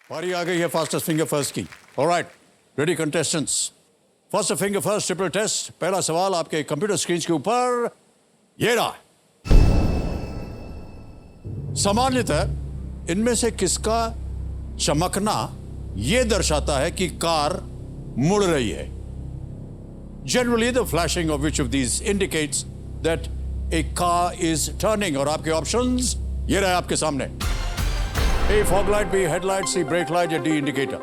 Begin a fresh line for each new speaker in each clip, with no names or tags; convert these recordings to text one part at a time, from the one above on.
बारी आ गई है फास्टेस्ट फिंगर फर्स्ट की। Alright, ready contestants, first finger first triple test. पहला सवाल आपके कंप्यूटर स्क्रीन के ऊपर ये रहा। सामान्यतः इनमें से किसका चमकना यह दर्शाता है कि कार मुड़ रही है? Generally, the flashing of which of these indicates that a car is turning. और आपके ऑप्शंस ये रहे आपके सामने। A fog light, B headlight, C brake light या D indicator।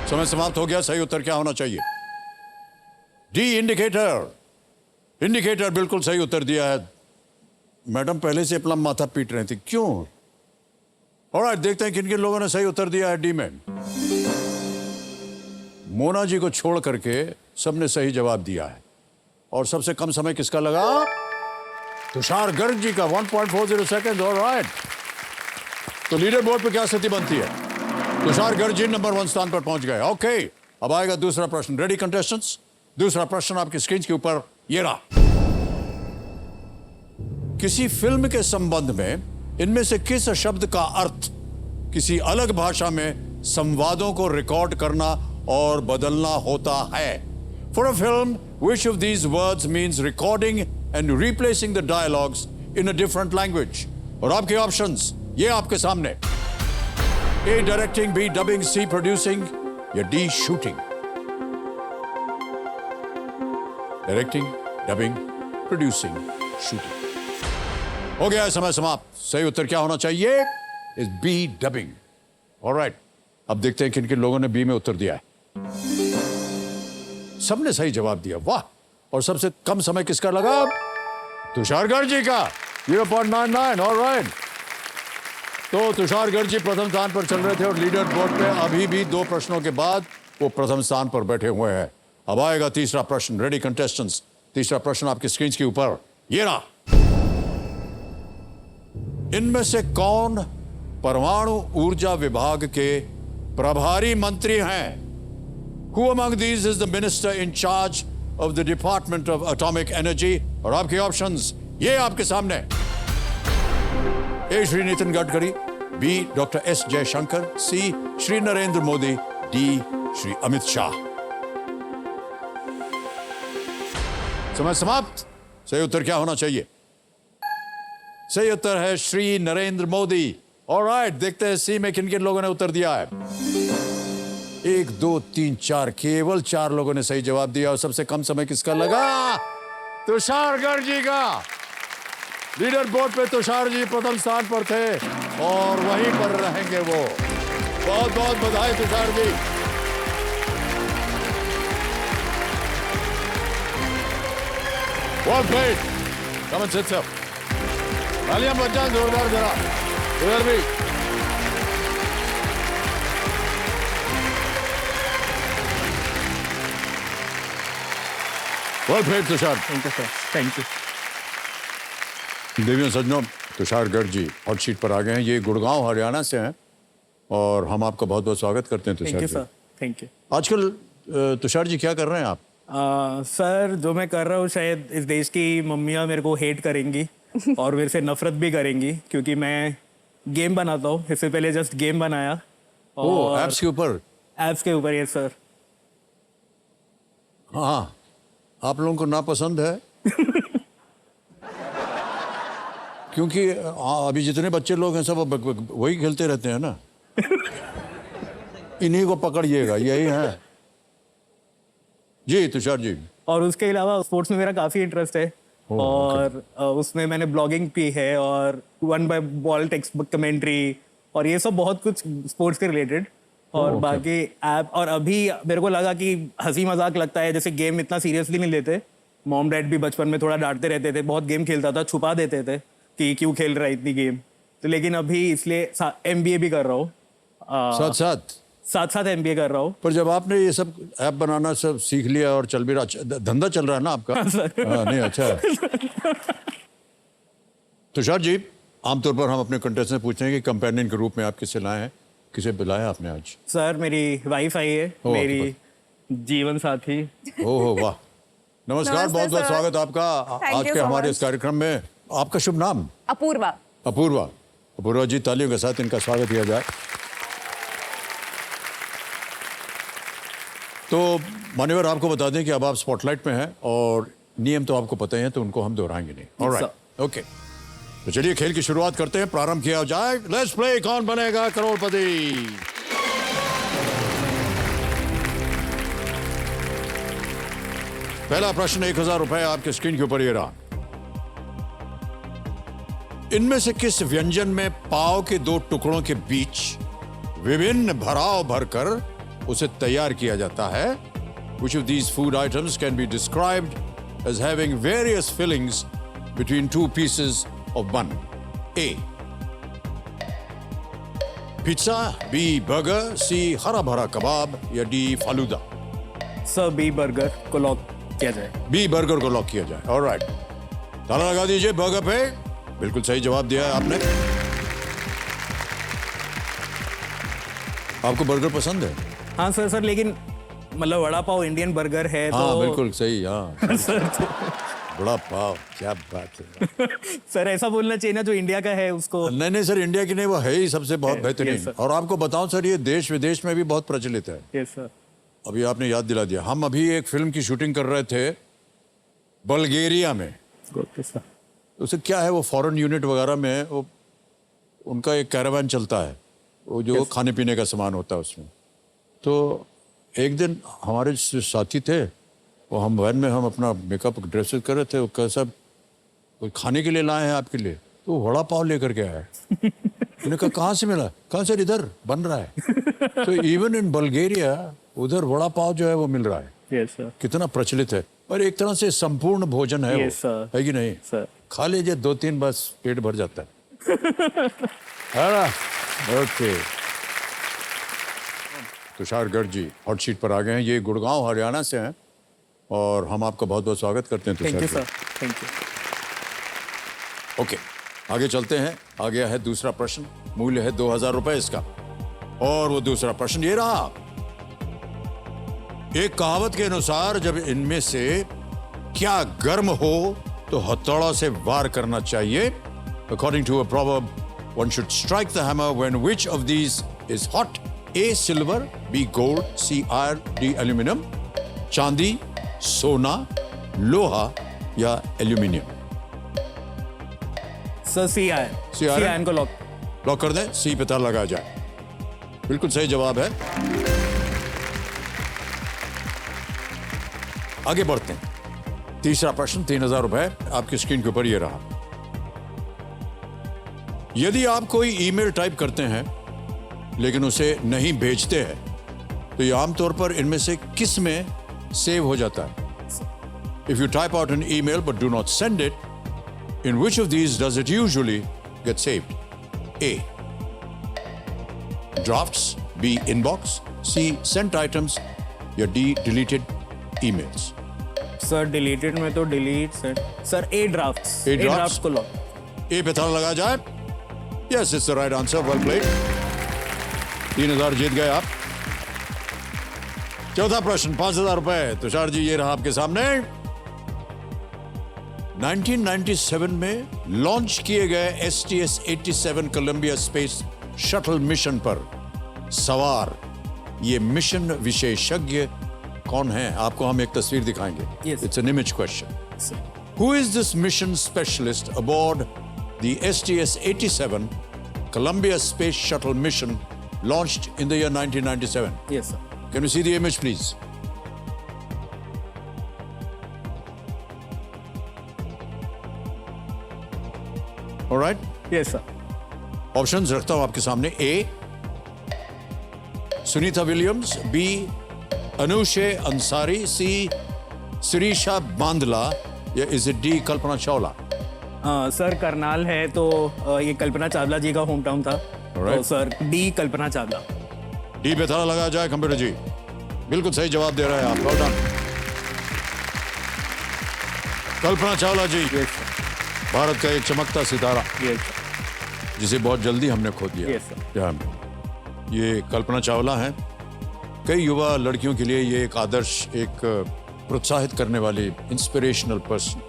समय समाप्त हो गया। सही उत्तर क्या होना चाहिए? D indicator. इंडिकेटर बिल्कुल सही उत्तर दिया है। मैडम पहले से अपना माथा पीट रही थी, क्यों? ऑलराइट, देखते हैं किन किन लोगों ने सही उत्तर दिया है डी में। मोना जी को छोड़ करके सबने सही जवाब दिया है। और सबसे कम समय किसका लगा? तुषार गर्ग जी का 1.40 सेकेंड। ऑलराइट, तो लीडर बोर्ड पे क्या स्थिति बनती है? तुषार गर्ग जी नंबर 1 स्थान पर पहुंच गए। ओके, अब आएगा दूसरा प्रश्न। रेडी कंटेस्टेंट्स, दूसरा प्रश्न आपकी स्क्रीन के ऊपर ये रहा। किसी फिल्म के संबंध में इनमें से किस शब्द का अर्थ किसी अलग भाषा में संवादों को रिकॉर्ड करना और बदलना होता है? For a film, which of these words means recording and replacing the dialogues in a different language? और आपके ऑप्शंस ये आपके सामने। A directing, B dubbing, C producing या D shooting। Directing, dubbing, producing, shooting. हो गया है समय समाप्त। सही उत्तर क्या होना चाहिए? Is B dubbing. ऑलराइट, अब देखते हैं किन किन लोगों ने बी में उत्तर दिया है। सबने सही जवाब दिया, वाह। और सबसे कम समय किसका लगा? तुषार गर्ग जी का 0.99। ऑलराइट, तो तुषार गर्ग जी प्रथम स्थान पर चल रहे थे और लीडर बोर्ड पे अभी भी 2 प्रश्नों के बाद वो प्रथम स्थान पर बैठे हुए हैं। अब आएगा तीसरा प्रश्न। रेडी कंटेस्टेंट्स, तीसरा प्रश्न आपकी स्क्रीन के ऊपर ये रहा। इनमें से कौन परमाणु ऊर्जा विभाग के प्रभारी मंत्री हैं? Who among these is the minister in charge of the Department of Atomic Energy? और आपके ऑप्शंस ये आपके सामने। A Shri Nitin Gadkari, B doctor S Jaishankar, C Shri Narendra Modi, D Shri Amit Shah. समय समाप्त। सही उत्तर क्या होना चाहिए? सही उत्तर है श्री नरेंद्र मोदी। ऑलराइट, देखते हैं सी में किन किन लोगों ने उत्तर दिया है। 1 2 3 4, केवल 4 लोगों ने सही जवाब दिया। और सबसे कम समय किसका लगा? तुषार गर्ग जी का। लीडर बोर्ड पे तुषार जी प्रथम स्थान पर थे और वहीं पर रहेंगे वो। बहुत बहुत बधाई Tushar ji. Well played. Come and sit, sir. तालियां बज जाएं जोरदार जरा। इधर भी। Well played, Tushar.
Thank you sir, thank you.
देवियों सज्जनों, तुषार गर्ग जी हॉट शीट पर आ गए हैं। ये गुड़गांव हरियाणा से हैं और हम आपका बहुत बहुत स्वागत करते हैं Tushar
thank you
ji.
Sir, thank you.
आजकल तुषार जी क्या कर रहे हैं आप?
सर, जो मैं कर रहा हूँ शायद इस देश की मम्मियाँ मेरे को हेट करेंगी और मेरे से नफरत भी करेंगी, क्योंकि मैं गेम बनाता हूँ। इससे पहले जस्ट गेम बनाया और
एप्स के ऊपर।
एप्स के ऊपर। ये सर,
हाँ, आप लोगों को नापसंद है क्योंकि अभी जितने बच्चे लोग हैं सब वही खेलते रहते हैं ना। इन्हीं को पकड़िएगा, यही है जी तुषार जी।
और उसके अलावा स्पोर्ट्स में मेरा काफ़ी इंटरेस्ट है और उसमें मैंने ब्लॉगिंग की है और 1/बॉल टेक्स्ट बुक कमेंट्री और ये सब बहुत कुछ स्पोर्ट्स के रिलेटेड। और बाकी ऐप। और अभी मेरे को लगा कि हंसी मजाक लगता है, जैसे गेम इतना सीरियसली नहीं लेते। मॉम डैड भी बचपन में थोड़ा डांटते रहते थे, बहुत गेम खेलता था, छुपा देते थे कि क्यों खेल रहा है इतनी गेम। तो लेकिन अभी इसलिए MBA भी कर रहा हूँ, साथ साथ MBA कर रहा हूँ।
पर जब आपने ये सब ऐप बनाना सब सीख लिया और चल भी रहा, धंधा चल रहा है ना आपका? हाँ, नहीं, अच्छा है। तुषार जी, आमतौर पर हम अपने कंटेस्टेंट से पूछते हैं कि कंपेनियन के रूप में आप किसे लाए हैं? किसे बुलाया आपने आज?
सर, मेरी वाइफ आई है, मेरी जीवन साथी।
ओह वाह, नमस्कार,
नमस्ते
बहुत बहुत
सर।
स्वागत आपका
Thank
आज
you
के
so
हमारे
much.
इस कार्यक्रम में। आपका शुभ नाम?
अपूर्वा।
अपूर्वा। अपूर्वा जी, तालियों के साथ इनका स्वागत किया जाए। तो मान्यवर, आपको बता दें कि अब आप स्पॉटलाइट में हैं और नियम तो आपको पता ही हैं, तो उनको हम दोहराएंगे नहीं। Alright, okay. तो चलिए खेल की शुरुआत करते हैं, प्रारंभ किया जाए। लेट्स प्ले कौन बनेगा करोड़पति। पहला प्रश्न 1000 रुपए आपके स्क्रीन के ऊपर ये रहा। इनमें से किस व्यंजन में पाव के दो टुकड़ों के बीच विभिन्न भराव भरकर उसे तैयार किया जाता है? Which of these food items can be described as having various fillings between two pieces of bun? A. Pizza, B. Burger, C. हरा भरा कबाब या D. Falooda?
Sir B burger को लॉक किया जाए।
बी बर्गर को लॉक किया जाए। ऑलराइट, ताला लगा दीजिए बर्गर पे। बिल्कुल सही जवाब दिया है आपने। आपको बर्गर पसंद है?
हाँ सर लेकिन मतलब वड़ा पाव इंडियन बर्गर है
हाँ
तो
बिल्कुल सही। हाँ
सर
बड़ा पाव, क्या बात है।
सर ऐसा बोलना चाहिए ना, जो इंडिया का है उसको।
नहीं नहीं सर, इंडिया की नहीं, वो है ही सबसे बहुत
Yes,
बेहतरीन।
sir.
और आपको बताऊं सर, ये देश विदेश में भी बहुत प्रचलित है।
Yes sir.
अभी आपने याद दिला दिया। हम अभी एक फिल्म की शूटिंग कर रहे थे बल्गेरिया में।
Okay sir.
उसे क्या है, वो फॉरेन यूनिट वगैरह में वो उनका एक कैरावान चलता है, वो जो खाने पीने का सामान होता है उसमें। तो एक दिन हमारे जो साथी थे, वो हम वैन में हम अपना मेकअप ड्रेस कर रहे थे, वो कह सब कोई खाने के लिए लाए हैं आपके लिए, तो वो वड़ा पाव लेकर के आया। मैंने कहा कहाँ से मिला? कहाँ सर, इधर बन रहा है। तो इवन इन बल्गेरिया उधर वड़ा पाव जो है वो मिल रहा है।
Yes sir.
कितना प्रचलित है। और एक तरह से संपूर्ण भोजन है।
Yes,
वो
sir.
है कि नहीं?
सर
खा लीजिए 2-3, बस पेट भर जाता है। ओके, तुषार गर्ग जी हॉट सीट पर आ गए हैं। ये गुड़गांव हरियाणा से हैं और हम आपका बहुत बहुत स्वागत करते हैं
thank you
Tushar
sir. Thank you.
जी। ओके, आगे चलते हैं। आ गया है दूसरा प्रश्न, मूल्य है 2000 रुपए इसका। और वो दूसरा प्रश्न ये रहा। एक कहावत के अनुसार जब इनमें से क्या गर्म हो तो हथौड़ा से वार करना चाहिए? According to a proverb, one should strike the hammer when which of these is hot? A. Silver, B. Gold, C. Iron, D. Aluminum. चांदी, सोना, लोहा या एल्यूमिनियम?
सर सी आयन।
सी आयन?
आयन को लॉक।
लॉक कर दें। सी पता लगा जाए। बिल्कुल सही जवाब है। आगे बढ़ते हैं। तीसरा प्रश्न 3000 रुपए आपकी स्क्रीन के ऊपर ये रहा। यदि आप कोई ईमेल टाइप करते हैं लेकिन उसे नहीं भेजते हैं तो ये आमतौर पर इनमें से किस में सेव हो जाता है? If you type out an email but do not send it, in which of these does it usually get saved? A. Drafts, B. Inbox, C. Sent items या D. Deleted emails?
Sir deleted में तो delete sir A drafts.
A
A
drafts
drafts को lock.
A पे ताला लगा जाए। Yes, it's the right answer. Well played. 3000 जीत गए आप। चौथा प्रश्न 5000 रुपए। तुषार जी ये रहा आपके सामने। 1997 में लॉन्च किए गए STS-87 Colombia space shuttle mission पर सवार ये मिशन विशेषज्ञ कौन है? आपको हम एक तस्वीर दिखाएंगे।
Yes.
It's an image question. Who is this mission specialist aboard the STS-87 Columbia Space Shuttle mission launched in the year 1997?
Yes sir.
Can we see the image, please? All right.
Yes sir.
Options रखता हूं आपके सामने। A. Sunita Williams, B. Anousheh Ansari, C. Sirisha Bandla or is it D. Kalpana Chawla?
Sir Karnal है तो ये कल्पना चावला जी का home town था।
Alright.
तो sir D Kalpana Chawla.
D पे ताला लगाया जाए कंप्यूटर जी। बिल्कुल सही जवाब दे रहे हैं आप। Well done. Kalpana Chawla ji,
yes sir.
Bharat का एक चमकता सितारा
यस सर।
जिसे बहुत जल्दी हमने खो दिया।
Yes, sir.
क्या ये कल्पना चावला हैं। कई युवा लड़कियों के लिए ये एक आदर्श, एक प्रोत्साहित करने वाली इंस्पिरेशनल पर्सन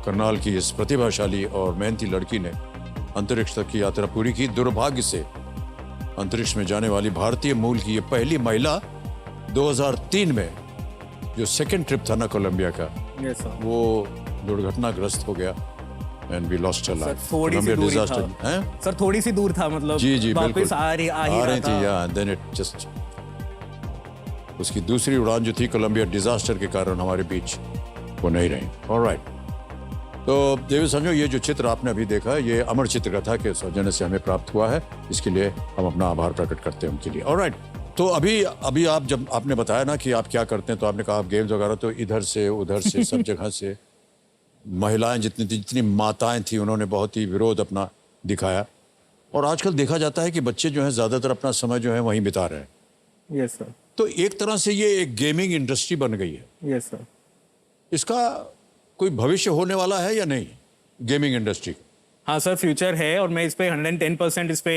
करनाल की इस प्रतिभाशाली और मेहनती लड़की ने अंतरिक्ष तक की यात्रा पूरी की। दुर्भाग्य से अंतरिक्ष में जाने वाली भारतीय मूल की ये पहली महिला 2003 में जो सेकंड ट्रिप था ना कोलंबिया का,
यस सर।
वो दुर्घटनाग्रस्त हो गया and we lost her life.
थोड़ी सी दूर
डिजास्टर है
सर, थोड़ी सी दूर था, मतलब
जी बिल्कुल
वापस आ ही रहा
रही थी
था।
या देन इट जस्ट उसकी दूसरी उड़ान जो थी कोलंबिया डिजास्टर के कारण हमारे बीच वो नहीं रही। ऑलराइट, तो देवी समझो ये जो चित्र आपने अभी देखा ये अमर चित्र कथा के सौजन्य से हमें प्राप्त हुआ है, इसके लिए हम अपना आभार प्रकट करते हैं उनके लिए। ऑलराइट, तो अभी आप जब आपने बताया ना कि आप क्या करते हैं, तो आपने कहा आप गेम्स वगैरह, तो इधर से उधर से सब जगह से महिलाएं जितनी माताएं थी उन्होंने बहुत ही विरोध अपना दिखाया। और आजकल देखा जाता है कि बच्चे जो हैं ज्यादातर अपना समय जो है वहीं बिता रहे हैं।
Yes sir.
तो एक तरह से ये एक गेमिंग इंडस्ट्री बन गई है।
Yes sir.
इसका कोई भविष्य होने वाला है या नहीं गेमिंग इंडस्ट्री?
हाँ सर, फ्यूचर है और मैं इस पे 110% इस पे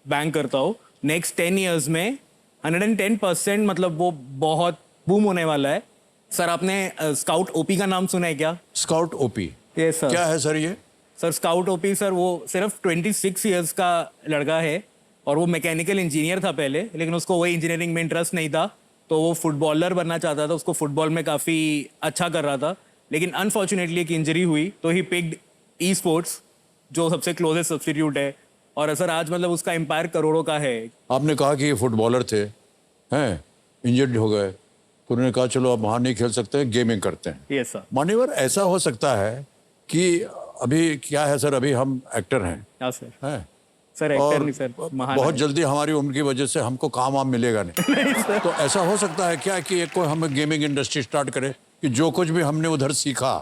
बैंक करता हूँ। नेक्स्ट 10 ईयर्स में 110% मतलब वो बहुत बूम होने वाला है। सर आपने स्काउट ओपी का नाम सुना है क्या?
Scout OP?
Yes sir.
क्या है सर ये?
सर स्काउट ओपी सर वो सिर्फ 26 ईयर्स का लड़का है और वो मैकेनिकल इंजीनियर था पहले, लेकिन उसको वही इंजीनियरिंग में इंटरेस्ट नहीं था, तो वो फुटबॉलर बनना चाहता था। उसको फुटबॉल में काफ़ी अच्छा कर रहा था, लेकिन अनफॉर्चुनेटली एक इंजरी हुई तो ही पिक्ड ई स्पोर्ट्स, जो सबसे क्लोजेस्ट सब्स्टिट्यूट है। और सर आज मतलब उसका एम्पायर करोड़ों का है।
आपने कहा कि ये फुटबॉलर थे, हैं, इंजर्ड हो गए, तो उन्होंने कहा चलो अब वहाँ नहीं खेल सकते हैं, गेमिंग करते हैं।
Yes sir.
मान्यवर, ऐसा हो सकता है कि अभी क्या है सर, अभी हम एक्टर हैं,
हाँ सर।
हैं,
सर
और
एक्टर नहीं सर, महान
बहुत
है।
जल्दी हमारी उम्र की वजह से हमको काम वाम मिलेगा नहीं। तो ऐसा हो सकता है क्या कि एक कोई हम गेमिंग इंडस्ट्री स्टार्ट करें कि जो कुछ भी हमने उधर सीखा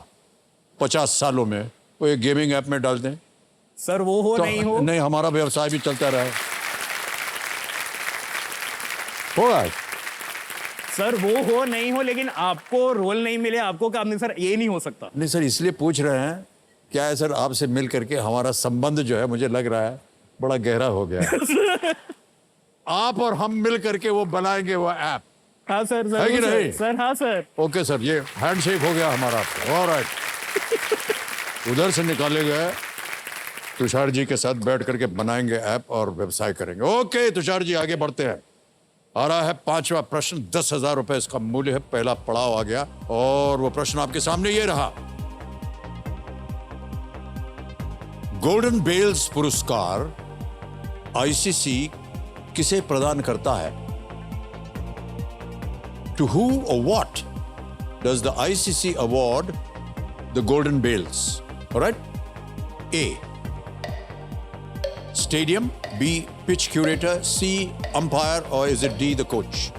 50 सालों में वो एक गेमिंग ऐप में डाल दें?
सर वो हो
तो
नहीं हो,
नहीं, हमारा व्यवसाय भी चलता रहे। होगा
सर वो हो नहीं हो, लेकिन आपको रोल नहीं मिले, आपको काम नहीं सर, ये नहीं हो सकता।
नहीं सर, इसलिए पूछ रहे हैं। क्या है सर, आपसे मिल करके हमारा संबंध जो है मुझे लग रहा है बड़ा गहरा हो गया है। आप और हम मिल करके वो बनाएंगे वो ऐप।
हाँ सर।
है कि नहीं?
सर हाँ सर।
ओके सर, ये हैंडशेक हो गया हमारा आपको। ऑलराइट, उधर से निकाले गए तुषार जी के साथ बैठ करके बनाएंगे ऐप और व्यवसाय करेंगे। ओके तुषार जी, आगे बढ़ते हैं। आ रहा है 5वां प्रश्न, 10,000 रुपए इसका मूल्य है। पहला पड़ाव आ गया और वो प्रश्न आपके सामने ये रहा। गोल्डन बेल्स पुरस्कार आईसीसी किसे प्रदान करता है? टू हू और what does the ICC award the golden bails? Alright, A stadium, B pitch curator, C umpire और is it D the coach?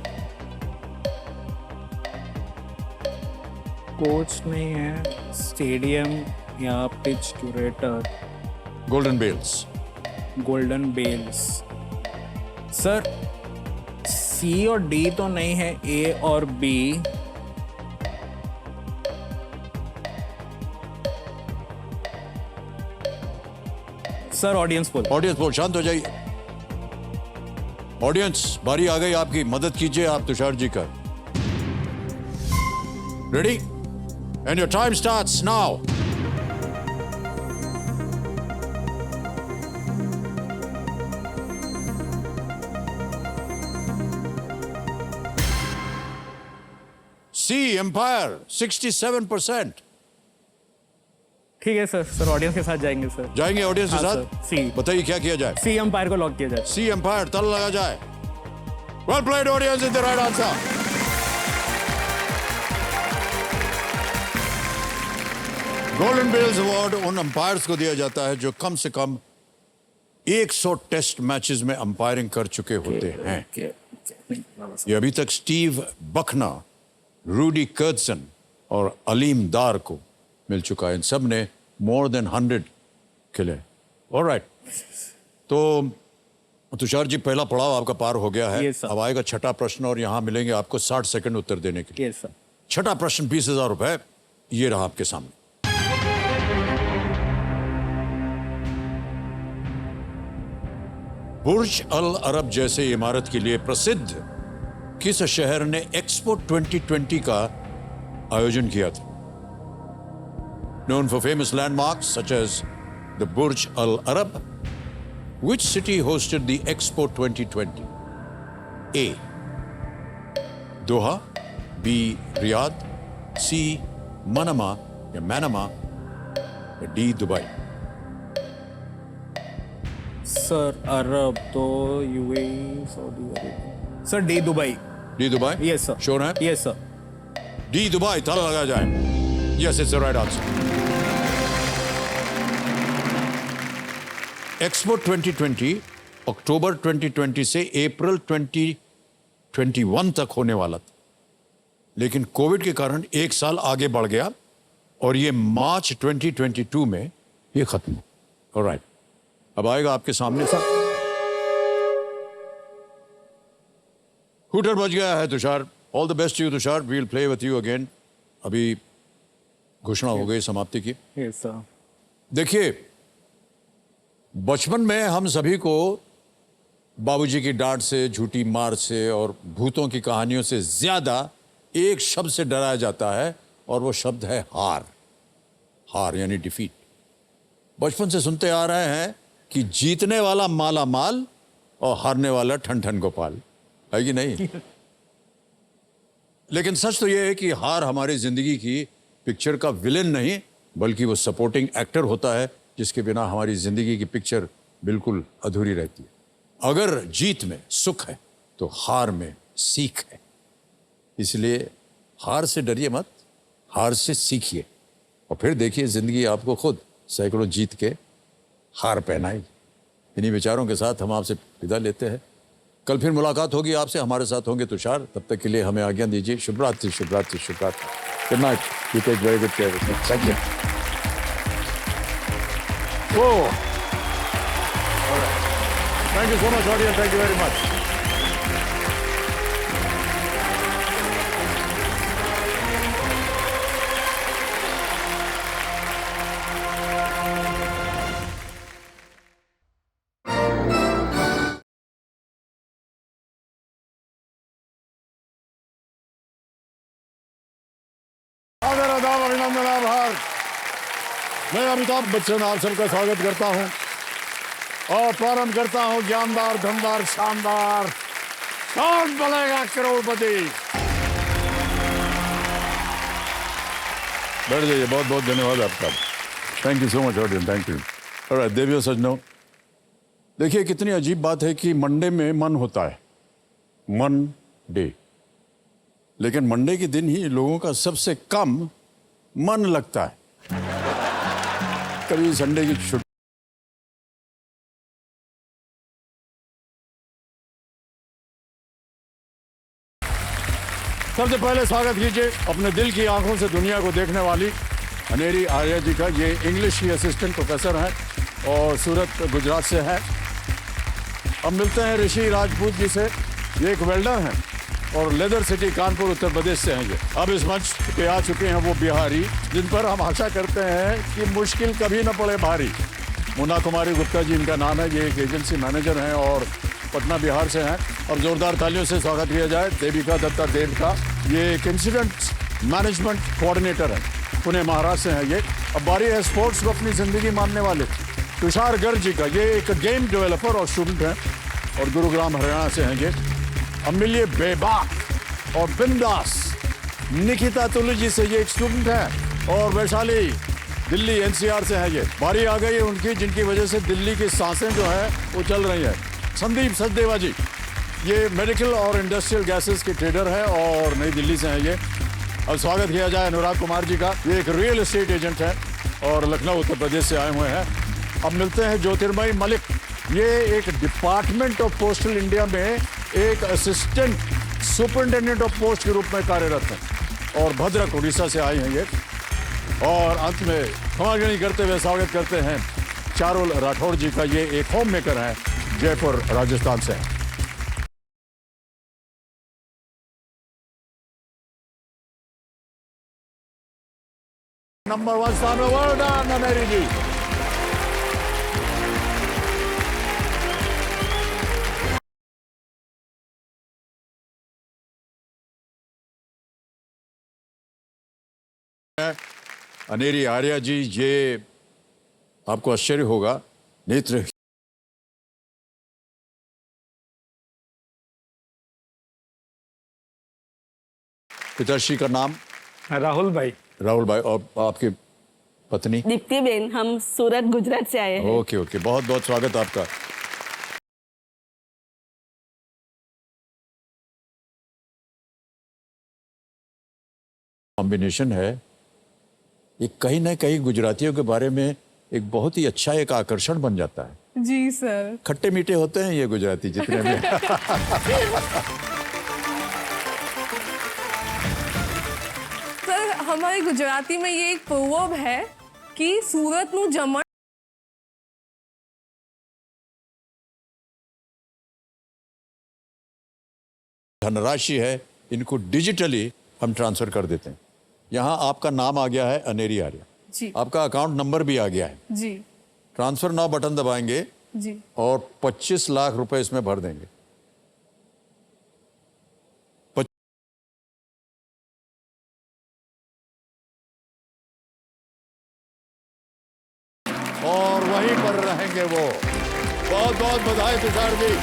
Coach नहीं है, स्टेडियम या pitch curator.
Golden bails.
Golden bails sir, C और D तो नहीं है, A और B. Sir audience poll.
Audience poll, शांत हो जाइए। ऑडियंस, बारी आ गई आपकी, मदद कीजिए आप तुषार जी का। Ready? And your time starts now. C umpire 67%।
ठीक है सर। सर ऑडियंस के साथ जाएंगे सर।
जाएंगे ऑडियंस के
हाँ,
साथ?
सर, सी।
बताइए क्या किया जाए?
सी अंपायर को लॉक किया जाए।
सी एम्पायर, तल लगा जाए। Well played audience, is the right answer. Golden bails award उन अंपायर्स को दिया जाता है जो कम से कम 100 टेस्ट मैचेस में अंपायरिंग कर चुके होते हैं। ये अभी तक स्टीव बखना, रूडी कर्टसन और अलीम दार को मिल चुका है। इन सब ने मोर देन 100 खेले। ऑलराइट, तो तुषार जी, पहला पड़ाव आपका पार हो गया है।
Yes, sir.
अब आएगा छठा प्रश्न और यहां मिलेंगे आपको 60 सेकंड उत्तर देने के लिए।
Yes sir.
छठा प्रश्न 20,000 रुपए, ये रहा आपके सामने। बुर्ज अल अरब जैसे इमारत के लिए प्रसिद्ध किस शहर ने एक्सपो 2020 का आयोजन किया था। Known for famous landmarks such as the Burj Al Arab, which city hosted the Expo 2020? A. Doha, B. Riyadh, C. Manama या Manama, या D. Dubai.
सर अरब तो UAE Saudi Arabia sir D Dubai
D. Dubai?
Yes sir
Sure है?
Yes sir
D. Dubai, ताला लगा जाए। Yes, it's the right answer. Expo 2020 अक्टूबर 2020 से अप्रैल 2021 तक होने वाला था, लेकिन कोविड के कारण एक साल आगे बढ़ गया और ये मार्च 2022 में ये खत्म। ऑलराइट, अब आएगा आपके सामने सर। हूटर बज गया है Tushar. All the best you Tushar, we'll play with you again. अभी घोषणा हो गई समाप्ति की।
Yes sir.
देखिए, बचपन में हम सभी को बाबूजी की डांट से, झूठी मार से और भूतों की कहानियों से ज्यादा एक शब्द से डराया जाता है और वो शब्द है हार। हार यानी डिफीट। बचपन से सुनते आ रहे हैं कि जीतने वाला माला माल और हारने वाला ठन ठन गोपाल, है कि नहीं? लेकिन सच तो यह है कि हार हमारी जिंदगी की पिक्चर का विलेन नहीं, बल्कि वो सपोर्टिंग एक्टर होता है जिसके बिना हमारी जिंदगी की पिक्चर बिल्कुल अधूरी रहती है। अगर जीत में सुख है तो हार में सीख है। इसलिए हार से डरिए मत, हार से सीखिए और फिर देखिए जिंदगी आपको खुद सैकड़ों जीत के हार पहनाएगी। इन्हीं विचारों के साथ हम आपसे विदा लेते हैं। कल फिर मुलाकात होगी आपसे, हमारे साथ होंगे तुषार। तब तक के लिए हमें आज्ञा दीजिए। शुभ रात्रि, शुभ रात्रि, शुभ रात्रि। Good night. You take very good care of yourself. Thank you. Oh, all right. Thank you so much, audience. Thank you very much. आदर, आदाब, अभिनंदन, आभार। मैं अमिताभ बच्चन आप सबका स्वागत करता हूं और प्रारंभ करता हूं ज्ञानदार, धनदार, शानदार कौन बनेगा करोड़पति। बैठ जाइए। बहुत बहुत धन्यवाद आपका। Thank you so much audience. Thank you. Alright, देवियों सज्जनों, देखिए कितनी अजीब बात है कि मंडे में मन होता है, मन डे, लेकिन मंडे के दिन ही लोगों का सबसे कम मन लगता है। कभी संडे की छुट्टी। सबसे पहले स्वागत कीजिए अपने दिल की आंखों से दुनिया को देखने वाली अनेरी आर्या जी का। ये इंग्लिश की असिस्टेंट प्रोफेसर हैं और सूरत गुजरात से है। अब मिलते हैं ऋषि राजपूत जी से। ये एक वेल्डर हैं और लेदर सिटी कानपुर उत्तर प्रदेश से हैं। ये अब इस मंच पे आ चुके हैं वो बिहारी जिन पर हम आशा करते हैं कि मुश्किल कभी न पड़े भारी। मुन्ना कुमारी गुप्ता जी इनका नाम है। ये एक एजेंसी मैनेजर हैं और पटना बिहार से हैं। अब जोरदार तालियों से स्वागत किया जाए देविका दत्ता देव का। ये एक इंसिडेंट मैनेजमेंट कोऑर्डिनेटर है, पुणे महाराष्ट्र से हैं ये। अब बारी है स्पोर्ट्स को अपनी जिंदगी मानने वाले तुषार गर्ग जी का। ये एक गेम डेवलपर और स्टूडेंट हैं और गुरुग्राम हरियाणा से हैं ये। अब मिलिए बेबाक और बिंदास निकिता तुलू जी से। ये एक स्टूडेंट है और वैशाली दिल्ली एनसीआर से है ये। बारी आ गई है उनकी जिनकी वजह से दिल्ली की सांसें जो है वो चल रही है। संदीप सचदेवा जी, ये मेडिकल और इंडस्ट्रियल गैसेस के ट्रेडर है और नई दिल्ली से हैं ये। अब स्वागत किया जाए अनुराग कुमार जी का। ये एक रियल एस्टेट एजेंट है और लखनऊ उत्तर प्रदेश से आए हुए हैं। अब मिलते हैं ज्योतिर्मयी मलिक। ये एक डिपार्टमेंट ऑफ पोस्टल इंडिया में एक असिस्टेंट सुपरिटेंडेंट ऑफ पोस्ट के रूप में कार्यरत हैं और भद्रक उड़ीसा से आई हैं ये। और अंत में खमागणी करते हुए स्वागत करते हैं चारुल राठौड़ जी का। ये एक होम मेकर हैं, जयपुर राजस्थान से हैं। नंबर 1 स्थान में वेल डन अनेरी जी। अनेरी आर्या जी, ये आपको आश्चर्य होगा, नेत्र पिताश्री का नाम
राहुल भाई।
राहुल भाई, और आपकी पत्नी?
दीप्ति बेन, हम सूरत गुजरात से आए हैं।
ओके ओके, बहुत बहुत स्वागत आपका। कॉम्बिनेशन है ये, कहीं ना कहीं गुजरातियों के बारे में एक बहुत ही अच्छा एक आकर्षण बन जाता है।
जी सर।
खट्टे मीठे होते हैं ये गुजराती जितने भी।
सर, हमारे गुजराती में ये एक प्रवर्ब है कि सूरत નું જમણ
धनराशि है, इनको डिजिटली हम ट्रांसफर कर देते हैं। यहाँ आपका नाम आ गया है अनेरी आर्या,
जी
आपका अकाउंट नंबर भी आ गया है।
जी
ट्रांसफर नाउ बटन दबाएंगे
जी।
और 25 लाख रुपए इसमें भर देंगे। और वहीं पर रहेंगे वो। बहुत बहुत बधाई तुषार जी।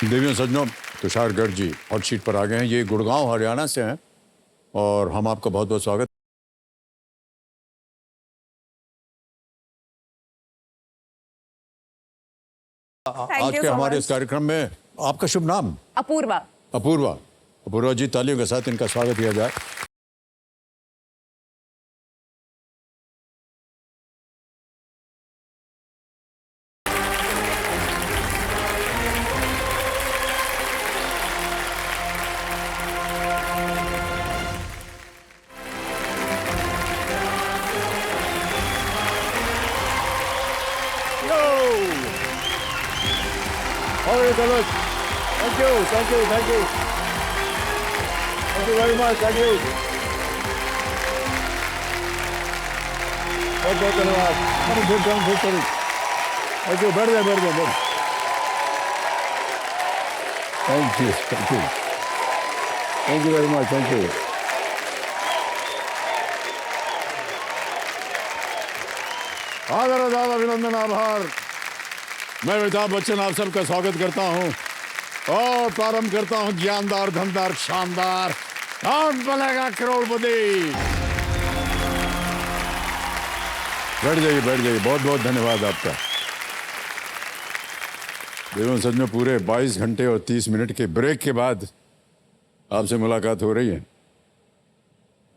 देवियों सज्जनों, तुषार गर्ग जी हॉट शीट पर आ गए हैं। ये गुड़गांव हरियाणा से हैं और हम आपका बहुत बहुत स्वागत। आज के हमारे इस कार्यक्रम में आपका शुभ नाम?
अपूर्वा।
अपूर्वा। अपूर्वा जी, तालियों के साथ इनका स्वागत किया जाए। Thank you, thank you, thank you. Thank you very much, thank you. बहुत बहुत धन्यवाद। Thank you, बैठ जाए। Thank you, thank you. Thank you very much, thank you. आदर आदाब, अभिनंदन, आभार। मैं अमिताभ बच्चन आप सबका स्वागत करता हूं और प्रारंभ करता हूं ज्ञानदार, धनदार, शानदार, कौन बनेगा करोड़पति। बैठ जाइए, बैठ जाइए। बहुत बहुत धन्यवाद आपका। देखो सच में पूरे 22 घंटे और 30 मिनट के ब्रेक के बाद आपसे मुलाकात हो रही है।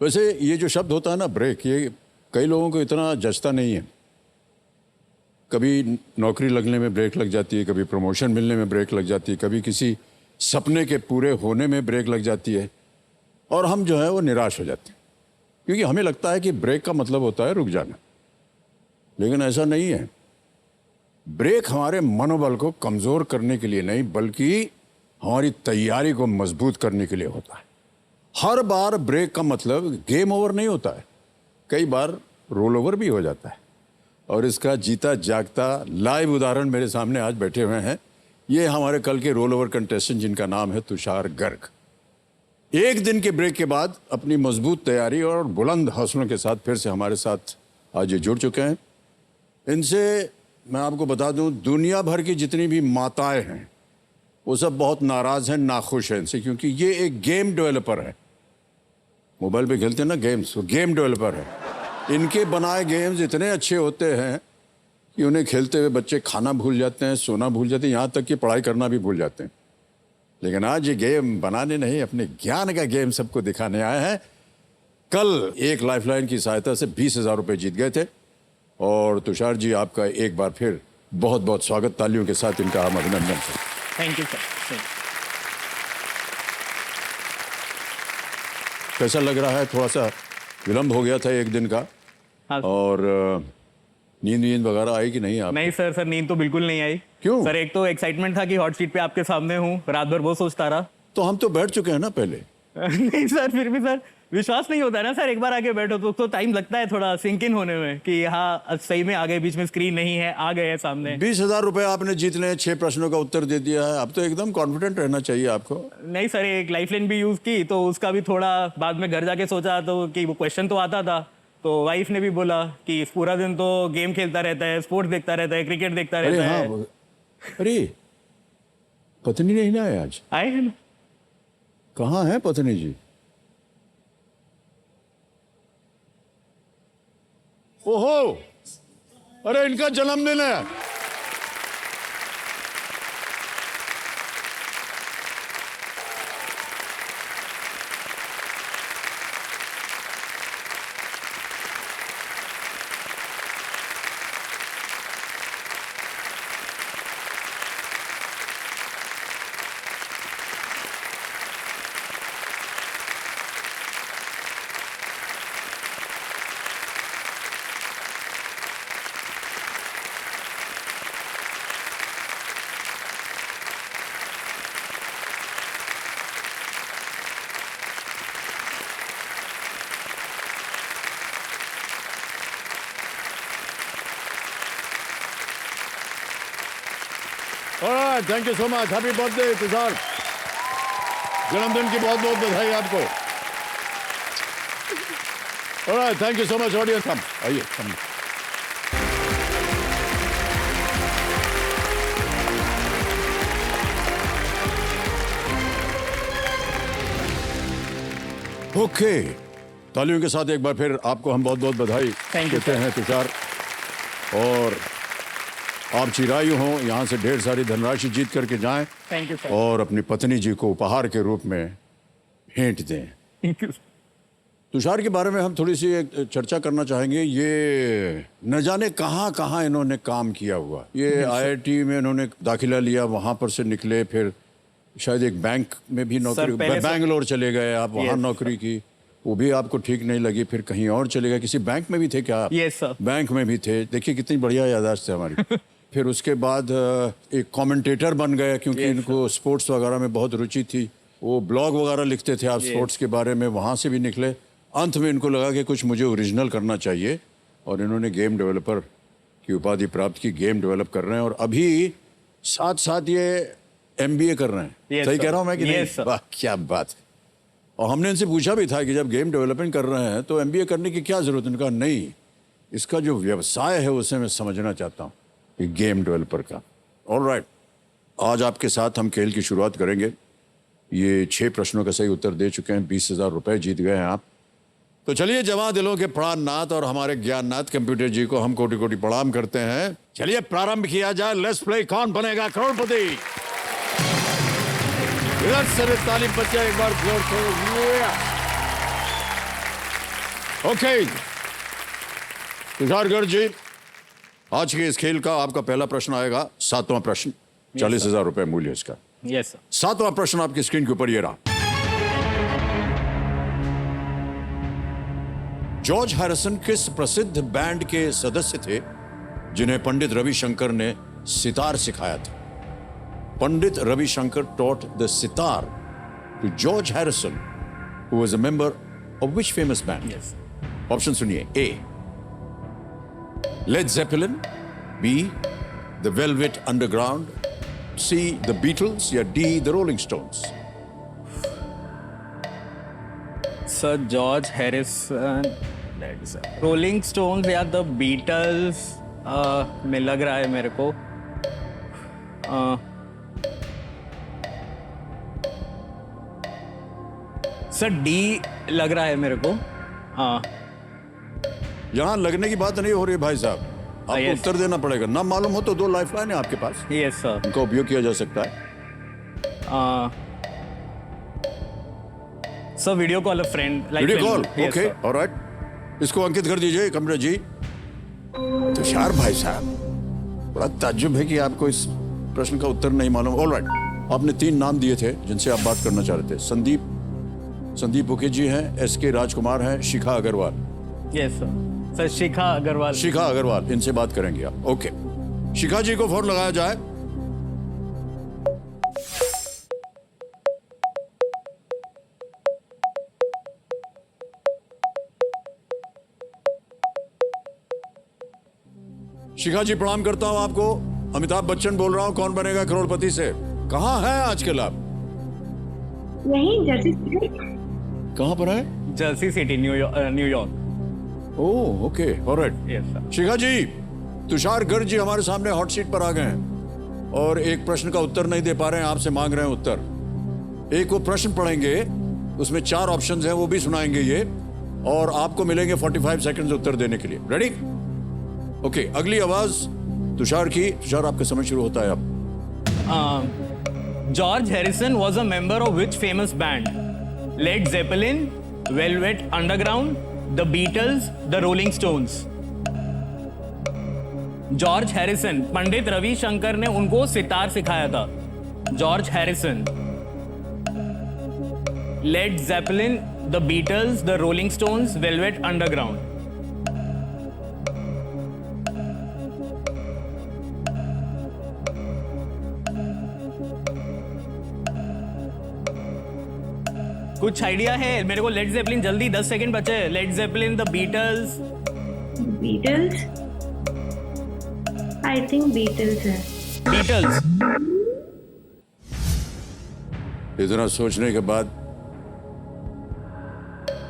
वैसे ये जो शब्द होता है ना ब्रेक, ये कई लोगों को इतना जचता नहीं है। कभी नौकरी लगने में ब्रेक लग जाती है, कभी प्रमोशन मिलने में ब्रेक लग जाती है, कभी किसी सपने के पूरे होने में ब्रेक लग जाती है और हम जो है वो निराश हो जाते हैं, क्योंकि हमें लगता है कि ब्रेक का मतलब होता है रुक जाना। लेकिन ऐसा नहीं है। ब्रेक हमारे मनोबल को कमज़ोर करने के लिए नहीं, बल्कि हमारी तैयारी को मजबूत करने के लिए होता है। हर बार ब्रेक का मतलब गेम ओवर नहीं होता है, कई बार रोल ओवर भी हो जाता है। और इसका जीता जागता लाइव उदाहरण मेरे सामने आज बैठे हुए हैं। ये हमारे कल के रोल ओवर कंटेस्टेंट जिनका नाम है तुषार गर्ग। एक दिन के ब्रेक के बाद अपनी मजबूत तैयारी और बुलंद हौसलों के साथ फिर से हमारे साथ आज ये जुड़ चुके हैं। इनसे मैं आपको बता दूं, दुनिया भर की जितनी भी माताएं हैं वो सब बहुत नाराज़ हैं, नाखुश हैं इनसे, क्योंकि ये एक गेम डेवलपर है। मोबाइल पे खेलते हैं ना गेम्स, वो गेम डेवलपर है। इनके बनाए गेम्स इतने अच्छे होते हैं कि उन्हें खेलते हुए बच्चे खाना भूल जाते हैं, सोना भूल जाते हैं, यहाँ तक कि पढ़ाई करना भी भूल जाते हैं। लेकिन आज ये गेम बनाने नहीं, अपने ज्ञान का गेम सबको दिखाने आए हैं। कल एक लाइफलाइन की सहायता से 20,000 रुपये जीत गए थे। और तुषार जी, आपका एक बार फिर बहुत बहुत स्वागत। तालियों के साथ इनका हम अभिनंदन करें।
Thank you sir.
कैसा लग रहा है? थोड़ा सा विलम्ब हो गया था एक दिन का।
हाँ।
और नींद वगैरह आई कि नहीं आप?
नहीं सर, नींद तो बिल्कुल नहीं आई।
क्यों?
सर, एक तो एक्साइटमेंट था कि हॉट सीट पे आपके सामने हूँ, रात भर वो सोचता रहा।
तो हम तो बैठ चुके हैं ना पहले।
नहीं सर, फिर भी सर विश्वास नहीं होता है ना सर, एक बार आके बैठो तो टाइम लगता है थोड़ा सिंक इन होने में कि हाँ अब सही में आ गए, बीच में स्क्रीन नहीं है, आ गए सामने।
20,000 रुपए आपने जीत लिए, 6 प्रश्नों का उत्तर दे दिया है, अब तो एकदम कॉन्फिडेंट रहना चाहिए आपको।
नहीं सर, एक लाइफलाइन भी यूज की तो उसका भी थोड़ा बाद में घर जाके सोचा तो कि वो क्वेश्चन तो आता था, तो वाइफ ने भी बोला कि पूरा दिन तो गेम खेलता रहता है, स्पोर्ट्स देखता रहता है, क्रिकेट देखता
अरे
रहता
हाँ,
है।
अरे पत्नी नहीं ना है आज?
आए हैं ना।
कहाँ है पत्नी जी? ओहो, अरे इनका जन्मदिन है। Alright, thank you so much, happy birthday Tushar, जन्मदिन की बहुत बहुत बधाई आपको। Alright, thank you so much audience. हम आइए, हम ओके, तालियों के साथ एक बार फिर आपको हम बहुत बहुत बधाई
Thank you,
देते हैं तुषार। और आप चिरायु हों, यहाँ से ढेर सारी धनराशि जीत करके जाएं
थैंक यू सर।
और अपनी पत्नी जी को उपहार के रूप में भेंट दें।
Thank you.
तुषार के बारे में हम थोड़ी सी एक चर्चा करना चाहेंगे। ये न जाने कहाँ कहाँ इन्होंने काम किया हुआ। ये आईआईटी में इन्होंने दाखिला लिया, वहाँ पर से निकले, फिर शायद एक बैंक में भी नौकरी, बैंगलोर चले गए आप, वहाँ नौकरी की, वो भी आपको ठीक नहीं लगी, फिर कहीं और चले गए, किसी बैंक में भी थे क्या आप?
Yes sir.
बैंक में भी थे। देखिए कितनी बढ़िया याददाश्त है हमारी। फिर उसके बाद एक कमेंटेटर बन गए, क्योंकि इनको स्पोर्ट्स वगैरह में बहुत रुचि थी, वो ब्लॉग वगैरह लिखते थे आप स्पोर्ट्स के बारे में, वहाँ से भी निकले। अंत में इनको लगा कि कुछ मुझे ओरिजिनल करना चाहिए और इन्होंने गेम डेवलपर की उपाधि प्राप्त की, गेम डेवलप कर रहे हैं और अभी साथ साथ ये एमबीए कर रहे हैं। सही कह रहा हूँ मैं कि नहीं? वाह क्या बात है। और हमने इनसे पूछा भी था कि जब गेम डेवलपमेंट कर रहे हैं तो एमबीए करने की क्या जरूरत है? उन्होंने कहा नहीं, इसका जो व्यवसाय है उसे मैं समझना चाहता हूँ, गेम डेवलपर का। ऑलराइट, आज आपके साथ हम खेल की शुरुआत करेंगे। ये 6 प्रश्नों का सही उत्तर दे चुके हैं, 20,000 रुपए जीत गए हैं आप। तो चलिए, जवां दिलों के प्राणनाथ और हमारे ज्ञाननाथ कंप्यूटर जी को हम कोटि कोटि प्रणाम करते हैं। चलिए प्रारंभ किया जाए। लेट्स प्ले कौन बनेगा करोड़पति। तालीम बच्चे एक बार फ्लोर से। ओके तुषार गर्ग जी, आज के इस खेल का आपका पहला प्रश्न आएगा, 7वां प्रश्न, 40,000 रुपए मूल्य इसका।
Yes sir.
7वां प्रश्न आपकी स्क्रीन के ऊपर ये रहा। जॉर्ज हैरिसन किस प्रसिद्ध बैंड के सदस्य थे जिन्हें पंडित रविशंकर ने सितार सिखाया था? Pandit Ravishankar taught the sitar to George Harrison, who was a member of which famous band?
Yes.
Option सुनिए। A, Led Zeppelin, B, The Velvet Underground, C, The Beatles या D, The Rolling Stones?
Sir George Harrison, rolling stones या the Beatles में लग रहा है मेरे को। Sir D लग रहा है मेरे को। हाँ।
यहां लगने की बात नहीं हो रही भाई साहब, आपको
yes.
उत्तर देना पड़ेगा। ना मालूम हो तो 2 लाइफलाइन है आपके पास,
यस सर।
इनका उपयोग किया जा सकता है।
सर वीडियो कॉल अ friend,
video call, okay, alright, इसको अंकित कर दीजिए कंप्यूटर जी। तुषार भाई साहब, बड़ा ताज्जुब है कि आपको इस प्रश्न का उत्तर नहीं मालूम। ऑलराइट, आपने 3 नाम दिए थे जिनसे आप बात करना चाह रहे थे। संदीप मुखर्जी हैं, एसके राजकुमार हैं, Shikha Agarwal.
Yes sir. Sir Shikha Agarwal.
Shikha Agarwal, इनसे बात करेंगे आप। ओके, शिखा जी को फोन लगाया जाए। शिखा जी प्रणाम करता हूँ आपको। अमिताभ बच्चन बोल रहा हूँ, कौन बनेगा करोड़पति से। कहाँ हैं आजकल आप?
यही जर्सी सिटी।
कहाँ पर है?
Jersey city, New York.
Oh okay, alright.
Yes sir.
Shikha ji, Tushar Garg ji हमारे सामने हॉट सीट पर आ गए हैं और एक प्रश्न का उत्तर नहीं दे पा रहे हैं, आपसे मांग रहे हैं उत्तर। एक वो प्रश्न पढ़ेंगे, उसमें 4 ऑप्शंस हैं, वो भी सुनाएंगे ये, और आपको मिलेंगे 45 सेकंड्स उत्तर देने के लिए। रेडी? ओके, अगली आवाज तुषार की। तुषार, आपका समय शुरू होता है अब।
George Harrison was a member of which famous band? Led Zeppelin, Velvet Underground, The Beatles, The Rolling Stones. George Harrison, Pandit Ravishankar ने उनको सितार सिखाया था। George Harrison, Led Zeppelin, the Beatles, the Rolling Stones, Velvet Underground. कुछ idea है मेरे को? Led Zeppelin, जल्दी 10 second बचे। Led Zeppelin, the Beatles.
Beatles, I think Beatles है।
बीटल्स।
इतना सोचने के बाद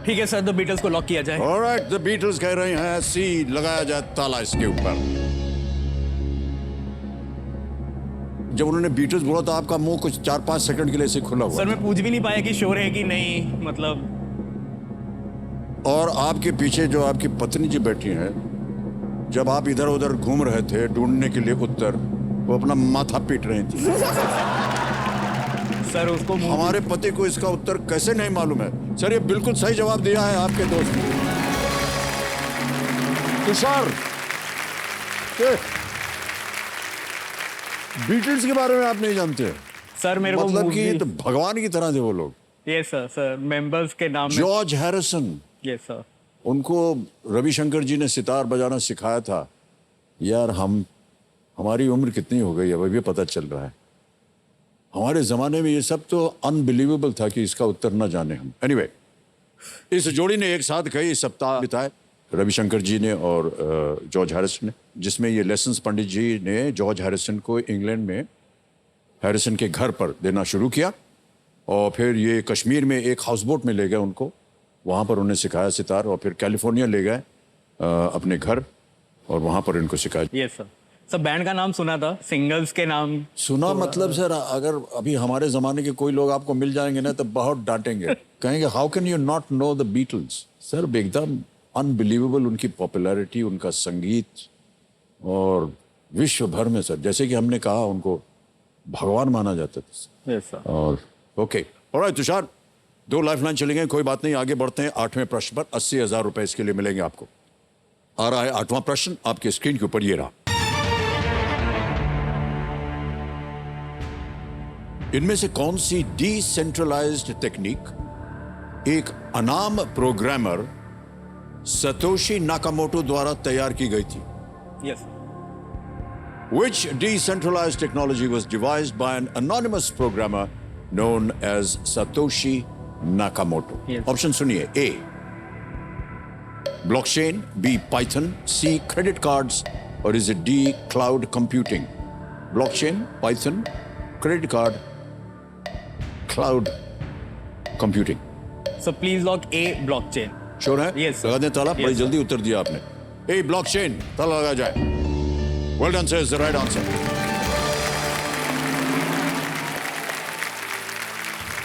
ठीक है सर, द बीटल्स को लॉक किया जाए।
ऑलराइट, द बीटल्स कह रहे हैं, सी लगाया जाए ताला इसके ऊपर। जब उन्होंने बीटल्स बोला तो आपका मुंह कुछ 4-5 सेकंड के लिए ऐसे खुला हुआ
सर मैं पूछ भी नहीं पाया कि श्योर है कि नहीं, मतलब।
और आपके पीछे जो आपकी पत्नी जी बैठी हैं, जब आप इधर उधर घूम रहे थे ढूंढने के लिए उत्तर, वो अपना माथा पीट रही थी।
सर उसको
हमारे पति को इसका उत्तर कैसे नहीं मालूम है? सर ये बिल्कुल सही जवाब दिया है आपके दोस्त ने। तुषार, बीटल्स के बारे में आप नहीं जानते?
सर मेरे को
मतलब कि तो भगवान की तरह थे वो लोग।
यस सर, सर मेंबर्स के नाम में।
George Harrison,
yes sir.
उनको रविशंकर जी ने सितार बजाना सिखाया था। यार हमारी उम्र कितनी हो गई है अभी भी पता चल रहा है। हमारे जमाने में ये सब तो अनबिलीवेबल था कि इसका उत्तर न जाने हम। एनीवे, इस जोड़ी ने एक साथ कई सप्ताह बिताए, रविशंकर जी ने और जॉर्ज हैरिसन ने, जिसमें ये लेसन्स पंडित जी ने जॉर्ज हैरिसन को इंग्लैंड में हैरिसन के घर पर देना शुरू किया, और फिर ये कश्मीर में एक हाउस बोट में ले गए उनको, वहाँ पर उन्हें सिखाया सितार, और फिर कैलिफोर्निया ले गए अपने घर, और वहाँ पर इनको सिखाया।
Yes sir. सर बैंड का नाम सुना था, सिंगल्स के नाम
सुना? मतलब सर अगर अभी हमारे जमाने के कोई लोग आपको मिल जाएंगे ना तो बहुत डांटेंगे, कहेंगे how can you not know the Beatles. Sir एकदम अनबिलीवेबल उनकी पॉपुलैरिटी, उनका संगीत, और विश्व भर में सर, जैसे कि हमने कहा, उनको भगवान माना जाता था।
Yes sir.
और ओके, ऑलराइट तुषार, 2 लाइफलाइन चली गई, कोई बात नहीं, आगे बढ़ते हैं 8वें प्रश्न पर। 80,000 रुपए इसके लिए मिलेंगे आपको। आ रहा है 8वां प्रश्न आपके स्क्रीन के ऊपर, ये रहा। इनमें से कौन सी डिसेंट्रलाइज्ड टेक्निक एक अनाम प्रोग्रामर सतोशी नाकामोटो द्वारा तैयार की गई थी?
Yes.
Which decentralized technology was devised by an anonymous programmer known as Satoshi Nakamoto?
Yes.
Option सुनिए। A, blockchain, B, Python, C, credit cards, or is it D, cloud computing? Blockchain, Python, credit card, cloud computing.
So please log A, blockchain.
Sure है?
Yes, sir.
लगा दें ताला।
Yes,
बड़ी
sir.
जल्दी उत्तर दिया आपने। A, blockchain, ताला लगा जाए। Well done, sir. Is the right answer.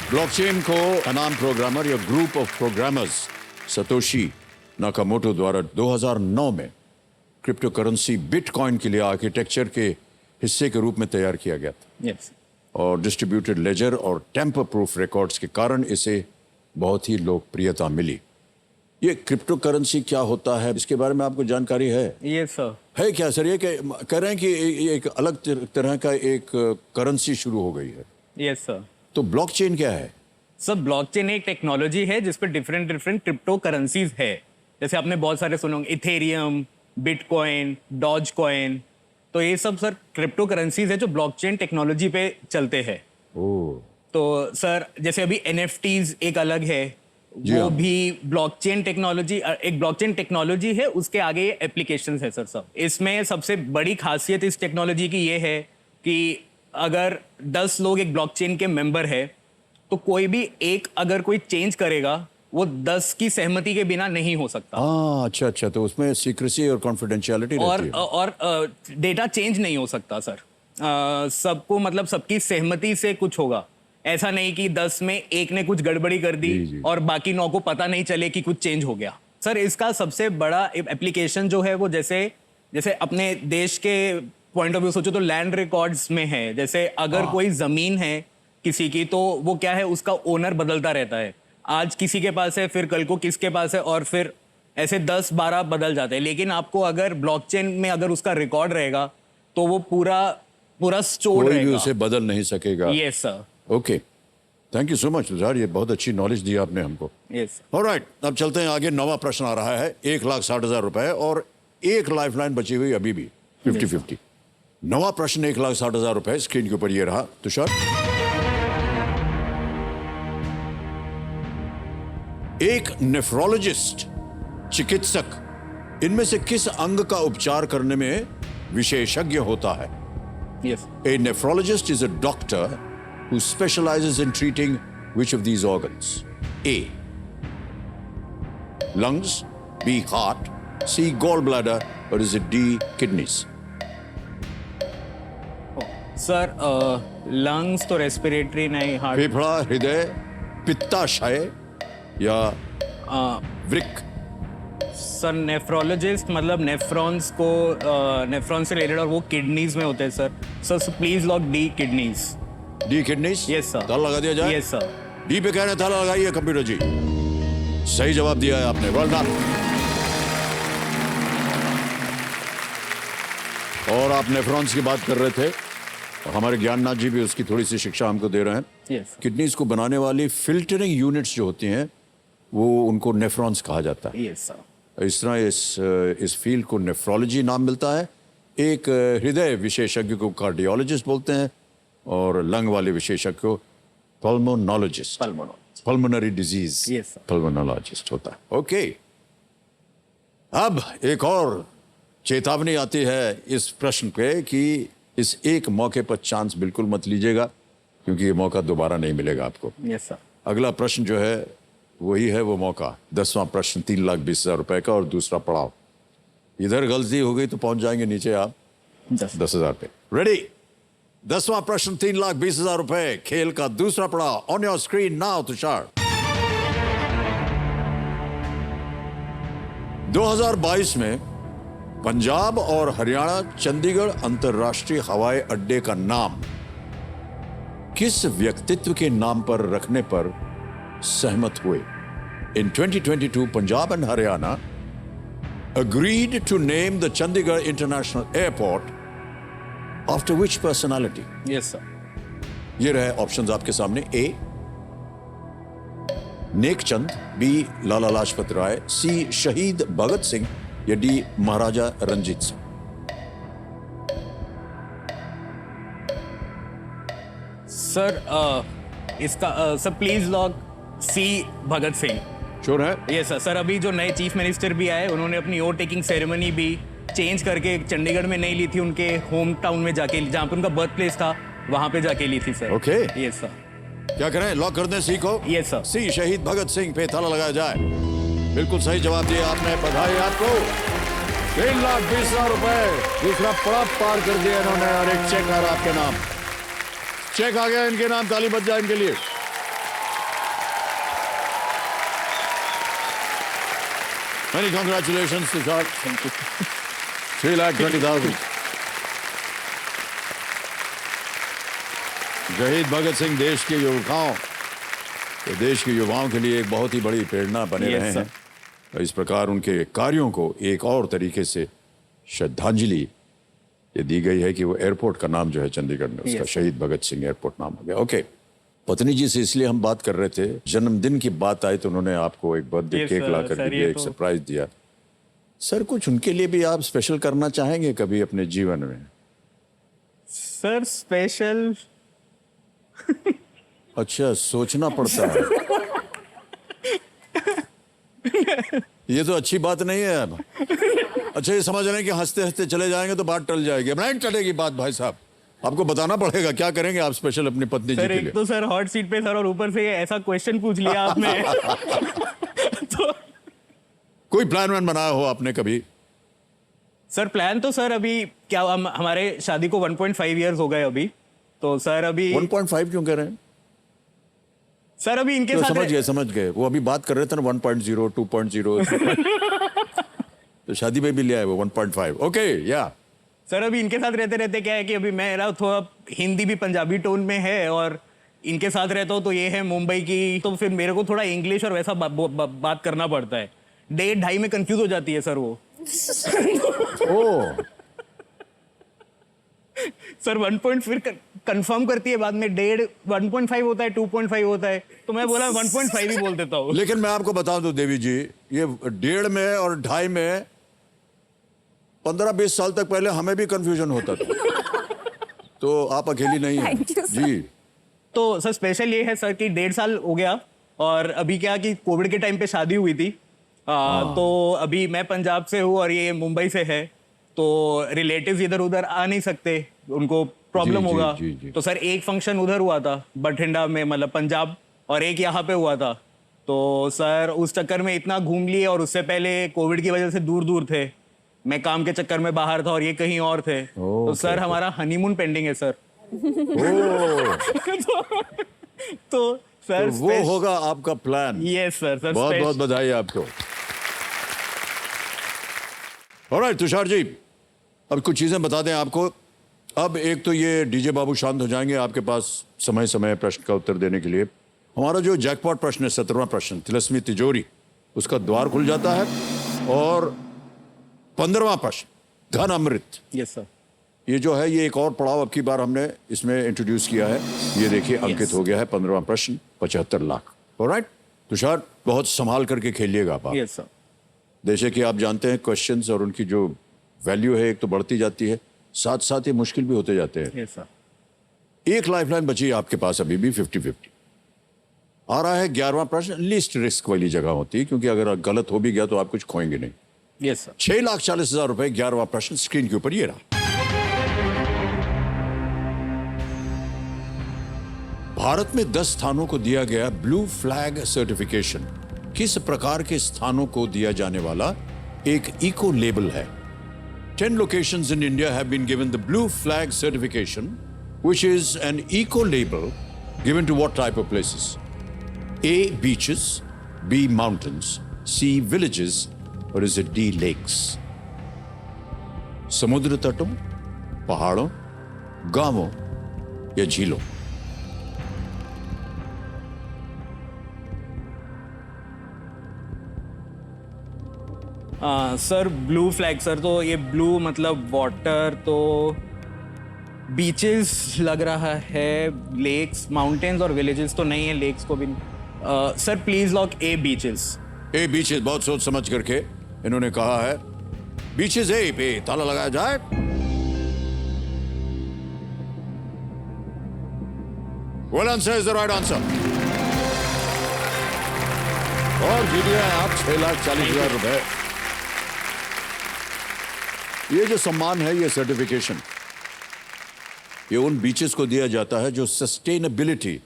Blockchain को अनाम प्रोग्रामर या group of programmers Satoshi Nakamoto द्वारा 2009 में क्रिप्टो करेंसी बिटकॉइन के लिए आर्किटेक्चर के हिस्से के रूप में तैयार किया गया था।
यस।
और डिस्ट्रीब्यूटेड लेजर और टेम्पर प्रूफ रिकॉर्ड्स के कारण इसे बहुत ही लोकप्रियता मिली। ये क्रिप्टो करेंसी क्या होता है, इसके बारे में आपको जानकारी है?
Yes sir.
है क्या सर? ये कह रहे हैं कि ये एक अलग तरह का एक करेंसी शुरू हो गई है।
Yes sir.
तो ब्लॉकचेन क्या है?
सर ब्लॉकचेन एक टेक्नोलॉजी है जिस पे डिफरेंट क्रिप्टो करेंसीज है। जैसे आपने बहुत सारे सुने होंगे, इथेरियम, बिटकॉइन, डॉज कॉइन। तो ये सब सर क्रिप्टो करेंसीज है जो ब्लॉकचेन टेक्नोलॉजी पे चलते हैं।
ओह।
तो सर जैसे अभी NFTs एक अलग है,
जी
वो
हाँ।
भी ब्लॉकचेन टेक्नोलॉजी, एक ब्लॉकचेन टेक्नोलॉजी है, उसके आगे ये एप्लीकेशंस है सर सब। इसमें सबसे बड़ी खासियत इस टेक्नोलॉजी की ये है कि अगर 10 लोग एक ब्लॉकचेन के मेंबर है तो कोई भी एक अगर कोई चेंज करेगा वो 10 की सहमति के बिना नहीं हो सकता।
हाँ, अच्छा अच्छा, तो उसमें सीक्रेसी और कॉन्फिडेंशियलिटी रहती है।
और डेटा चेंज नहीं हो सकता सर। सबको मतलब सबकी सहमति से कुछ होगा। ऐसा नहीं कि 10 में एक ने कुछ गड़बड़ी कर दी
जी, जी।
और बाकी 9 को पता नहीं चले कि कुछ चेंज हो गया। सर इसका सबसे बड़ा एप्लीकेशन जो है वो जैसे जैसे अपने देश के पॉइंट ऑफ व्यू सोचो तो लैंड रिकॉर्ड्स में है। जैसे अगर कोई जमीन है किसी की तो वो क्या है, उसका ओनर बदलता रहता है। आज किसी के पास है, फिर कल को किसके पास है, और फिर ऐसे 10-12 बदल जाते हैं। लेकिन आपको अगर ब्लॉकचेन में अगर उसका रिकॉर्ड रहेगा तो वो पूरा पूरा स्टोर
कोई भी
रहेगा।
उसे बदल नहीं सकेगा।
Yes sir,
okay, thank you so much Tushar, ये बहुत अच्छी नॉलेज दी आपने हमको।
यस।
ऑलराइट, अब चलते हैं आगे। नवा प्रश्न आ रहा है, 1,60,000 रुपए और एक लाइफलाइन बची हुई अभी भी 50-50। नवा प्रश्न 1,60,000 रुपए, स्क्रीन के ऊपर ये रहा। तुषार, एक नेफ्रोलॉजिस्ट चिकित्सक इनमें से किस अंग का उपचार करने में विशेषज्ञ होता है?
Yes.
A nephrologist is a doctor who specializes in treating which of these organs? A, lungs, B, heart, C, gallbladder, or is it D, kidneys?
Sir lungs तो रेस्पिरेटरी नहीं, हार्ट।
फेफड़ा, हृदय, पित्ताशय या वृक्क?
सर नेफ्रोलॉजिस्ट मतलब nephrons को nephron से related और वो किडनीज में होते हैं sir. Sir please lock D, kidneys.
D, kidneys?
Yes sir.
ताला लगा दिया जाए?
Yes sir.
डी पे कह रहे हैं, ताला लगाइए कंप्यूटर जी। सही जवाब दिया है आपने, वेल डन। और आप नेफ्रॉन्स की बात कर रहे थे, हमारे ज्ञाननाथ जी भी उसकी थोड़ी सी शिक्षा हमको दे रहे हैं।
यस।
किडनीज को बनाने वाली फिल्टरिंग यूनिट्स जो होती हैं वो उनको नेफ्रॉन्स कहा जाता है।
Yes sir.
इस तरह इस फील्ड को नेफ्रोलॉजी नाम मिलता है। एक हृदय विशेषज्ञ को कार्डियोलॉजिस्ट बोलते हैं और लंग वाले विशेषज्ञ को pulmonologist, pulmonary disease
Yes, sir.
Pulmonologist होता है। ओके, अब एक और चेतावनी आती है इस प्रश्न पे कि इस एक मौके पर चांस बिल्कुल मत लीजिएगा, क्योंकि ये मौका दोबारा नहीं मिलेगा आपको।
Yes sir.
अगला प्रश्न जो है वही है वो मौका, 10वां प्रश्न 3,20,000 रुपए का और दूसरा पड़ाव। इधर गलती हो गई तो पहुंच जाएंगे नीचे आप 10,000 पे। रेडी? 10वां प्रश्न 3,20,000 रुपए, खेल का दूसरा पड़ाव। On your screen now Tushar. 2022 में पंजाब और हरियाणा चंडीगढ़ अंतरराष्ट्रीय हवाई अड्डे का नाम किस व्यक्तित्व के नाम पर रखने पर सहमत हुए? In 2022, Punjab and Haryana agreed to name the Chandigarh International Airport after which personality?
Yes sir.
ये रहे ऑप्शंस आपके सामने। ए, नेक चंद, बी, लाला लाजपत राय, सी, शहीद भगत सिंह या डी, महाराजा रंजीत सिंह।
सर इसका sir please lock C, Bhagat Singh.
Sure है?
Yes sir. सर अभी जो नए चीफ मिनिस्टर भी आए उन्होंने अपनी ओवर टेकिंग सेरेमनी भी चेंज करके चंडीगढ़ में नहीं ली थी, उनके होम टाउन में जाके, जहाँ पे उनका बर्थ प्लेस था वहां पे जाके ली थी सर।
ओके।
Yes sir.
क्या करें, लॉक कर दें सी को?
Yes sir.
सी, शहीद भगत सिंह पे ताला लगाया जाए। बिल्कुल सही जवाब दिया आपने, बधाई आपको। 3,20,000 रुपए, दूसरा पड़ाव पार कर दिया इन्होंने और एक चेक आ रहा आपके नाम। चेक आ गया इनके नाम, ताली बज जाए इनके लिए। Many congratulations Tushar.
Thank you.
3,20,000। शहीद भगत सिंह देश के युवकाओं, देश के युवाओं के लिए एक बहुत ही बड़ी प्रेरणा बने
Yes,
रहे
sir.
हैं। और इस प्रकार उनके कार्यों को एक और तरीके से श्रद्धांजलि ये दी गई है कि वो एयरपोर्ट का नाम जो है चंडीगढ़ में उसका
Yes, sir.
शहीद भगत सिंह एयरपोर्ट नाम हो गया। ओके, पत्नी जी से इसलिए हम बात कर रहे थे, जन्मदिन की बात आई तो उन्होंने आपको एक बर्थडे
Yes,
केक
sir.
ला कर
Sir,
दिया,
ये
एक
तो-
सरप्राइज दिया। सर कुछ उनके लिए भी आप स्पेशल करना चाहेंगे कभी अपने जीवन में?
सर स्पेशल
अच्छा, सोचना पड़ता है। ये तो अच्छी बात नहीं है अब। अच्छा, ये समझ रहे हैं कि हंसते हंसते चले जाएंगे तो बात टल जाएगी। अब नहीं टलेगी बात भाई साहब, आपको बताना पड़ेगा क्या करेंगे आप स्पेशल अपनी पत्नी जी
सर
के
एक
लिए।
तो सर हॉट सीट पे सर, और ऊपर से ये ऐसा क्वेश्चन पूछ लिया आपने। तो
कोई प्लान वैन बनाया हो आपने कभी?
सर प्लान तो सर अभी क्या, हम हमारे शादी को 1.5 इयर्स हो गए अभी, तो सर अभी
1.5 क्यों कह रहे हैं?
सर अभी इनके
तो
साथ
समझ गए वो अभी बात कर रहे थे ना 1.0 2.0 तो शादी में भी लिया है वो 1.5। ओके या
सर अभी इनके साथ रहते रहते क्या है कि अभी मेरा थोड़ा हिंदी भी पंजाबी टोन में है, और इनके साथ रहता हूँ तो ये है मुंबई की, तो फिर मेरे को थोड़ा इंग्लिश और वैसा बात करना पड़ता है। 1.5 में कंफ्यूज हो जाती है सर वो।
ओ
सर 1. फिर कंफर्म करती है बाद में 1.5 होता है, 2.5 होता है, तो मैं बोला 1.5 ही बोल देता हूँ।
लेकिन मैं आपको बता दूं देवी जी, ये 1.5 में और 2.5 में 15-20 साल तक पहले हमें भी कंफ्यूजन होता था। तो आप अकेली नहीं हैं जी।
तो सर स्पेशल ये है सर कि 1.5 साल हो गया, और अभी क्या कि कोविड के टाइम पे शादी हुई थी। तो अभी मैं पंजाब से हूँ और ये मुंबई से है, तो रिलेटिव्स इधर उधर आ नहीं सकते, उनको प्रॉब्लम
जी,
होगा।
जी, जी।
तो सर एक फंक्शन उधर हुआ था बठिंडा में, मतलब पंजाब, और एक यहाँ पे हुआ था। तो सर उस चक्कर में इतना घूम लिए, और उससे पहले कोविड की वजह से दूर दूर थे, मैं काम के चक्कर में बाहर था और ये कहीं और थे। तो सर हमारा हनीमून पेंडिंग है सर। तो सर
तो वो होगा आपका प्लान।
Yes sir. सर
बहुत बहुत बधाई आपको। ऑलराइट तुषार जी, अब कुछ चीजें बता दें आपको। अब एक तो ये डीजे बाबू शांत हो जाएंगे आपके पास समय समय प्रश्न का उत्तर देने के लिए। हमारा जो जैकपॉट प्रश्न है 17वां प्रश्न, तिलस्मी तिजोरी, उसका द्वार खुल जाता है। और 15वां प्रश्न धन अमृत,
यस सर।
ये जो है ये एक और पड़ाव अब की बार हमने इसमें इंट्रोड्यूस किया है। ये देखिए अंकित हो गया है 15वां प्रश्न 75 लाख। ऑलराइट तुषार, बहुत संभाल करके खेलिएगा आप।
Yes sir.
जैसे कि आप जानते हैं क्वेश्चंस और उनकी जो वैल्यू है एक तो बढ़ती जाती है, साथ साथ ये मुश्किल भी होते जाते हैं।
Yes sir.
एक लाइफलाइन बची है आपके पास अभी भी 50-50। आ रहा है 11वां प्रश्न, लीस्ट रिस्क वाली जगह होती है, क्योंकि अगर गलत हो भी गया तो आप कुछ खोएंगे नहीं।
Yes sir.
6,40,000 रुपए। 11वां प्रश्न स्क्रीन के ऊपर ये रहा। भारत में 10 स्थानों को दिया गया ब्लू फ्लैग सर्टिफिकेशन किस प्रकार के स्थानों को दिया जाने वाला एक इको लेबल है? 10 locations in India have been given the blue flag certification, which is an eco label given to what type of places? A. Beaches, B. Mountains, C. Villages, or is it D. Lakes? समुद्र तटों, पहाड़ों, गांवों या झीलों?
Sir blue flag sir, तो ये blue मतलब water, तो बीचेस लग रहा है, लेक्स, माउंटेन्स और विलेजेस तो नहीं है, लेक्स को भी sir please lock A beaches.
A beaches, बहुत सोच समझ करके इन्होंने कहा है बीचेस। ए पे ताला लगाया जाए। Well answer is the right answer। और जीत गए आप 6,40,000 रुपए। ये जो सम्मान है, ये सर्टिफिकेशन, ये उन बीचेस को दिया जाता है जो सस्टेनेबिलिटी,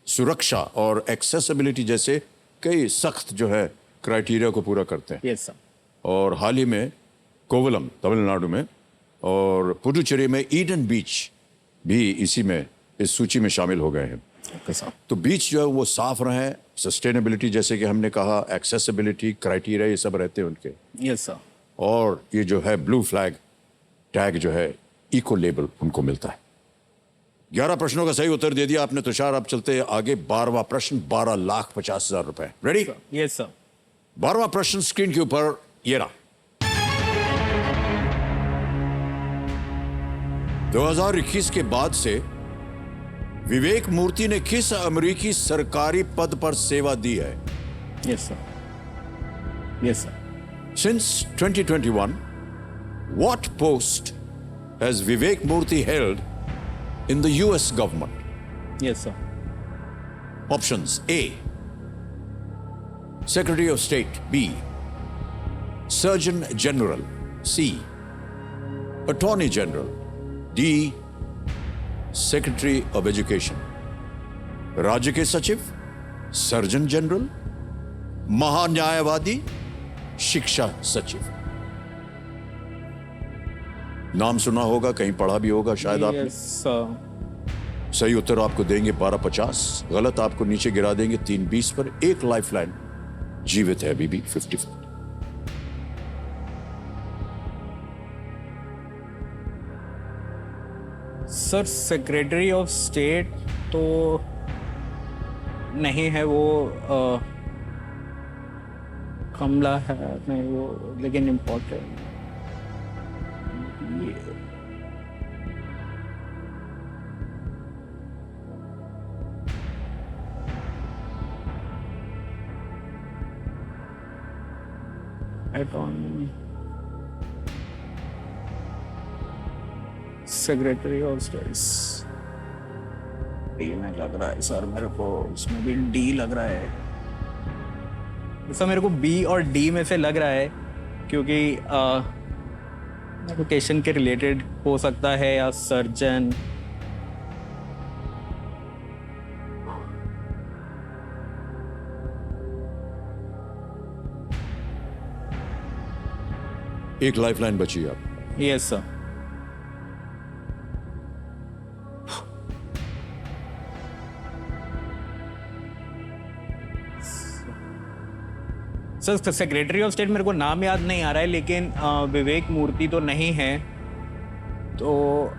सुरक्षा और एक्सेसिबिलिटी जैसे कई सख्त जो है क्राइटेरिया को पूरा करते हैं।
Yes sir.
और हाल ही में कोवलम तमिलनाडु में और पुडुचेरी में ईडन बीच भी इसी में, इस सूची में शामिल हो गए हैं। तो बीच जो है वो साफ रहें, सस्टेनेबिलिटी जैसे कि हमने कहा, एक्सेसिबिलिटी क्राइटेरिया, ये सब रहते हैं उनके।
Yes sir.
और ये जो है ब्लू फ्लैग टैग जो है, इको लेबल उनको मिलता है। 11 प्रश्नों का सही उत्तर दे दिया आपने तुषार। अब चलते हैं आगे। 12वां प्रश्न 12,50,000 रुपए। रेडी?
Yes sir.
12वां प्रश्न स्क्रीन के ऊपर ये रहा। 2021 के बाद से विवेक मूर्ति ने किस अमेरिकी सरकारी पद पर सेवा दी है?
Yes sir. Yes sir.
Since 2021, what post has Vivek Murthy held in the US government?
Yes sir.
Options: A. Secretary of State, B. Surgeon general, C attorney general, D secretary of education, राज्य के सचिव, surgeon general, महान्यायवादी, शिक्षा सचिव। नाम सुना होगा, कहीं पढ़ा भी होगा शायद आपने।
Yes sir.
सही उत्तर आपको देंगे 1250, गलत आपको नीचे गिरा देंगे 320 पर। एक लाइफलाइन जीवित है अभी भी 50।
सर सेक्रेटरी ऑफ स्टेट तो नहीं है वो, कमला है नहीं वो, लेकिन important attorney secretary of states, D में लग रहा है सर मेरे को, उसमें भी डी लग रहा है सर मेरे को। बी और डी में से लग रहा है क्योंकि एजुकेशन के रिलेटेड हो सकता है, या सर्जन।
एक लाइफलाइन बची आप।
Yes sir. Sir secretary of state मेरे को नाम याद नहीं आ रहा है, लेकिन विवेक मूर्ति तो नहीं है, तो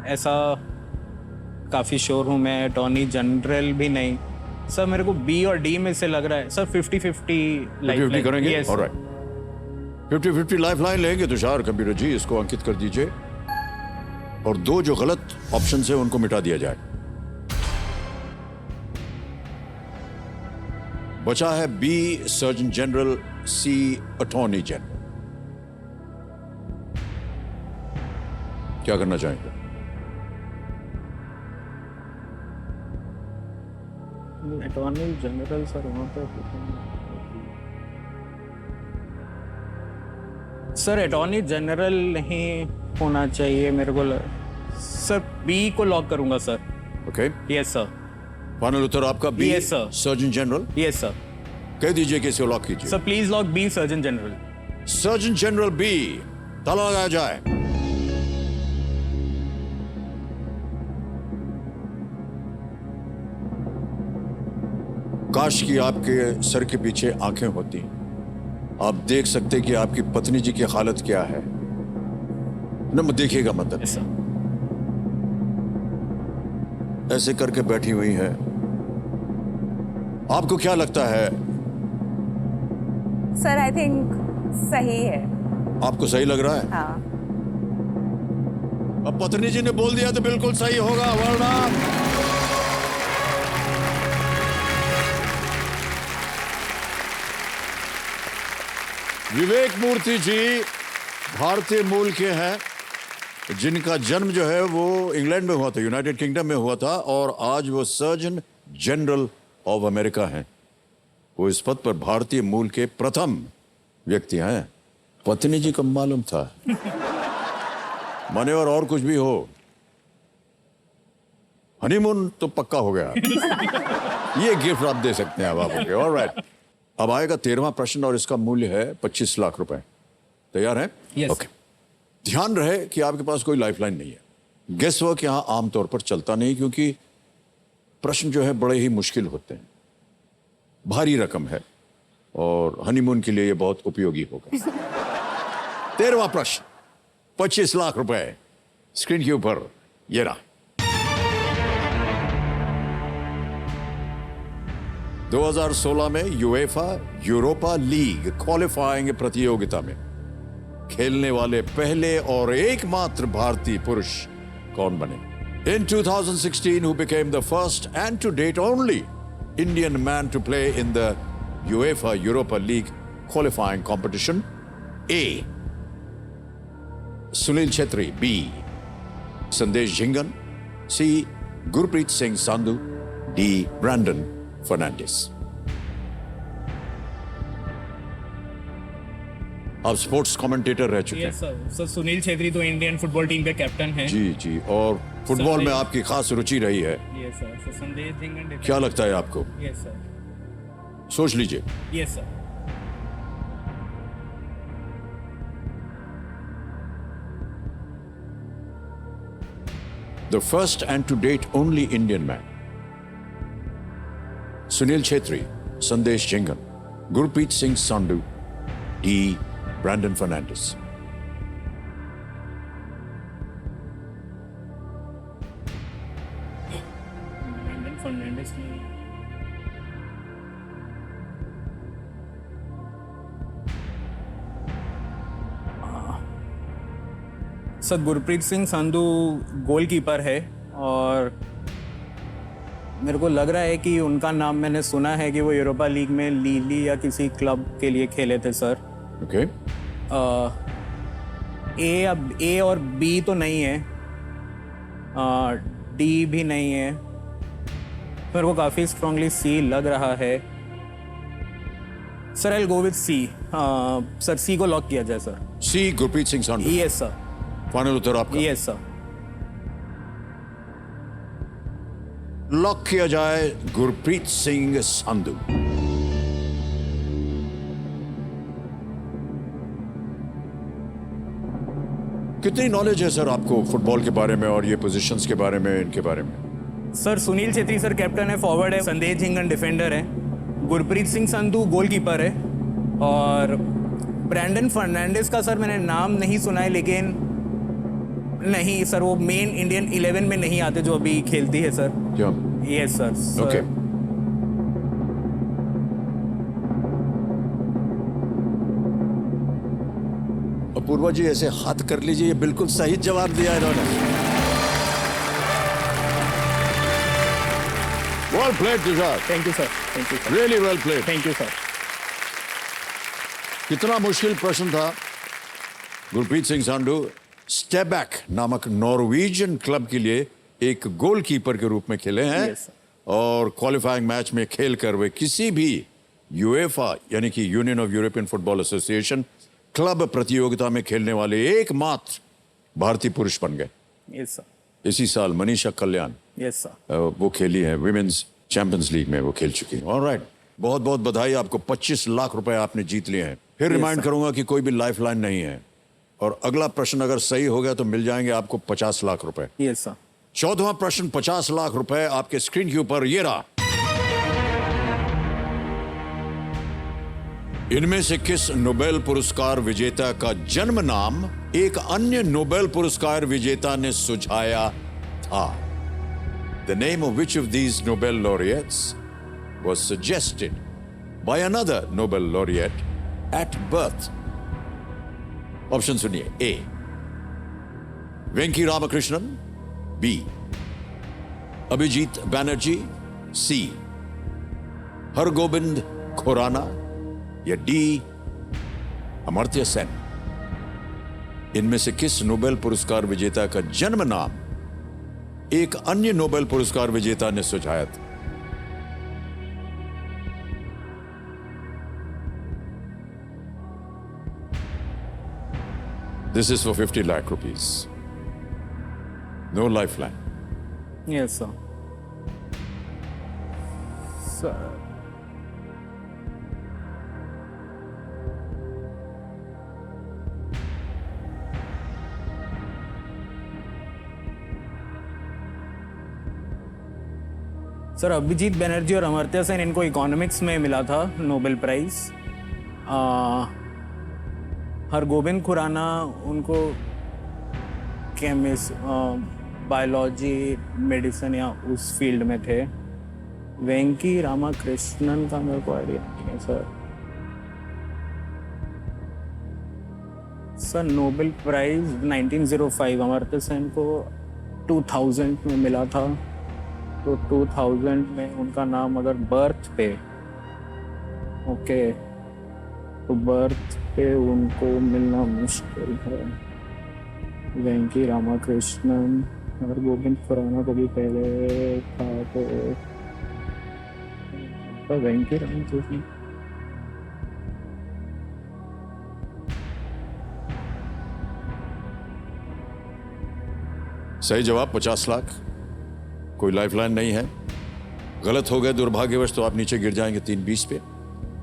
ऐसा काफ़ी श्योर हूँ मैं। अटॉर्नी जनरल भी नहीं सर, मेरे को बी और डी में से लग रहा है सर। 50-50
50-50 करेंगे।
Yes,
ऑलराइट, 50-50 लाइफलाइन लेंगे तुषार। कंप्यूटर जी इसको अंकित कर दीजिए, और दो जो गलत ऑप्शन है उनको मिटा दिया जाए। बचा है B surgeon general, C attorney general. क्या करना चाहेंगे?
अटॉर्नी जनरल सर वहाँ पे सर अटॉर्नी जनरल नहीं होना चाहिए मेरे को सर। बी को लॉक करूंगा sir.
Okay,
yes sir.
Final उत्तर आपका B,
Yes, sir.
Surgeon general.
Yes sir.
कह दीजिए कि इसे लॉक कीजिए।
Sir please lock B surgeon general.
Surgeon general B, ताला लगाया जाए। काश कि आपके सर के पीछे आंखें होती, आप देख सकते कि आपकी पत्नी जी की हालत क्या है। न देखिएगा मतलब,
यस सर।
ऐसे करके बैठी हुई है। आपको क्या लगता है?
सर आई थिंक सही है।
आपको सही लग रहा है?
हाँ।
अब पत्नी जी ने बोल दिया तो बिल्कुल सही होगा। वरना विवेक मूर्ति जी भारतीय मूल के हैं, जिनका जन्म जो है वो इंग्लैंड में हुआ था, यूनाइटेड किंगडम में हुआ था, और आज वो सर्जन जनरल ऑफ अमेरिका हैं। वो इस पद पर भारतीय मूल के प्रथम व्यक्ति हैं। पत्नी जी को मालूम था। माने और कुछ भी हो, हनीमून तो पक्का हो गया। ये गिफ्ट आप दे सकते हैं अब आपको। ऑलराइट, अब आएगा 13वां प्रश्न, और इसका मूल्य है 25 लाख रुपए। तैयार हैं?
Yes.
ओके। ध्यान रहे कि आपके पास कोई लाइफलाइन नहीं है। गेस वर्क यहां आमतौर पर चलता नहीं, क्योंकि प्रश्न जो है बड़े ही मुश्किल होते हैं, भारी रकम है, और हनीमून के लिए ये बहुत उपयोगी होगा। 13वां प्रश्न, 25 लाख रुपए स्क्रीन के ऊपर ये रहा। 2016 में यूएफा यूरोपा लीग क्वालिफाइंग प्रतियोगिता में खेलने वाले पहले और एकमात्र भारतीय पुरुष कौन बने? In 2016, who became the first and to date only Indian man to play in the UEFA Europa League qualifying competition? A. Sunil Chhetri. B. Sandesh Jhingan. C. Gurpreet Singh Sandhu. D. Brandon Fernandes. आप sports commentator रह चुके हैं।
Sir sir Sunil Chhetri तो Indian football team के captain हैं।
जी जी, और football में आपकी खास रुचि रही है।
Yes sir. संदेश झिंगन
क्या लगता है आपको?
Yes sir.
सोच लीजिए।
Yes sir.
The first and to date only Indian man. Sunil Chhetri, Sandesh Jhingan, Gurpreet Singh Sandhu, D. Brandon Fernandes.
Brandon Fernandes ने सर गुरप्रीत सिंह संधू गोलकीपर है और मेरे को लग रहा है कि उनका नाम मैंने सुना है कि वो यूरोपा लीग में लीली या किसी क्लब के लिए खेले थे सर।
Okay.
ए और बी तो नहीं है, डी भी नहीं है, मेरे को काफ़ी स्ट्रांगली सी लग रहा है। Sir I go with C. Sir C को लॉक किया जाए sir.
C. Gurpreet Singh Sandhu.
Yes sir.
Final उत्तर आपका?
Yes sir.
लॉक किया जाए गुरप्रीत सिंह संधू। कितनी नॉलेज है सर आपको फुटबॉल के बारे में और ये पोजीशंस के बारे में, इनके बारे में?
Sir Sunil Chhetri sir captain है, फॉरवर्ड है। संदेश झिंगन डिफेंडर है। गुरप्रीत सिंह संधू गोलकीपर है। और ब्रैंडन फर्नांडिस का सर मैंने नाम नहीं सुना है, लेकिन नहीं सर वो मेन इंडियन 11 में नहीं आते जो अभी खेलती है सर।
क्या?
Yes sir.
ओके। अपूर्वा जी ऐसे हाथ कर लीजिए, ये बिल्कुल सही जवाब दिया इन्होंने। Well played Tushar.
Thank you sir. Thank you sir.
Really well played.
Thank you sir.
कितना मुश्किल प्रश्न था। गुरप्रीत सिंह संधू स्टेबैक नामक नॉर्वेजियन क्लब के लिए एक गोलकीपर के रूप में खेले हैं।
Yes, sir.
और क्वालिफाइंग मैच में खेलकर वे किसी भी यूएफा यानी कि union of European football association club प्रतियोगिता में खेलने वाले एकमात्र भारतीय पुरुष बन गए।
Yes sir.
इसी साल मनीषा कल्याण
यस सर।
वो खेली है विमेन्स चैंपियंस लीग में, वो खेल चुकी है। ऑलराइट, बहुत बहुत बधाई आपको। 25 लाख रुपए आपने जीत लिए हैं। फिर रिमाइंड करूंगा कि कोई भी लाइफलाइन नहीं है, और अगला प्रश्न अगर सही हो गया तो मिल जाएंगे आपको 50 लाख रुपए।
Yes sir.
14वां प्रश्न 50 लाख रुपए आपके स्क्रीन के ऊपर ये रहा। इनमें से किस नोबेल पुरस्कार विजेता का जन्म नाम एक अन्य नोबेल पुरस्कार विजेता ने सुझाया था? The name of which of these Nobel laureates was suggested by another Nobel laureate at birth? Option सुनिए। ए वेंकी रामकृष्णन, बी अभिजीत बैनर्जी, सी हरगोबिंद खुराना, या डी अमर्त्य सेन। इनमें से किस नोबेल पुरस्कार विजेता का जन्म नाम एक अन्य नोबेल पुरस्कार विजेता ने सुझाया था? This is for 50 lakh rupees. No lifeline.
Yes sir. Sir sir Abhijit Banerjee और अमर्त्य सेन, इनको इकोनॉमिक्स में मिला था नोबेल प्राइज। हरगोबिंद खुराना उनको केमिस्ट, बायोलॉजी, मेडिसिन या उस फील्ड में थे। वेंकी रामाकृष्णन का मेरे को आइडिया नहीं है sir. Sir Nobel prize 1905, Amartya Sen को 2000 में मिला था, तो 2000 में उनका नाम अगर बर्थ पे, ओके, तो बर्थ पे उनको मिलना मुश्किल है। वेंकी रामाकृष्णन और गोविंद खुराना को भी पहले था, तो वेंकी रामाकृष्णन
सही जवाब 50 लाख। कोई लाइफलाइन नहीं है। गलत हो गए दुर्भाग्यवश तो आप नीचे गिर जाएंगे 320 पे।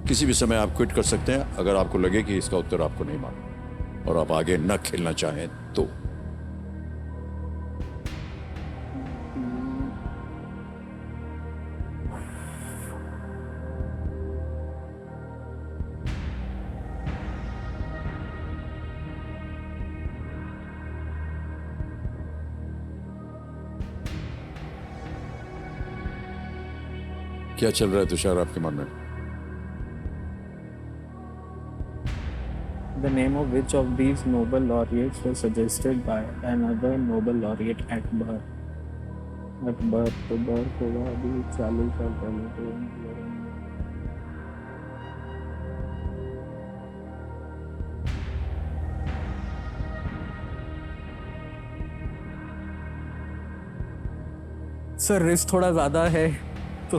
किसी भी समय आप क्विट कर सकते हैं अगर आपको लगे कि इसका उत्तर आपको नहीं मालूम और आप आगे न खेलना चाहें तो। क्या चल रहा है तुषार आपके मन में?
The name of which of these Nobel laureates was suggested by another Nobel laureate at birth? At birth, तो birth होगा अभी 40 साल पहले तो सर रिस्क थोड़ा ज्यादा है तो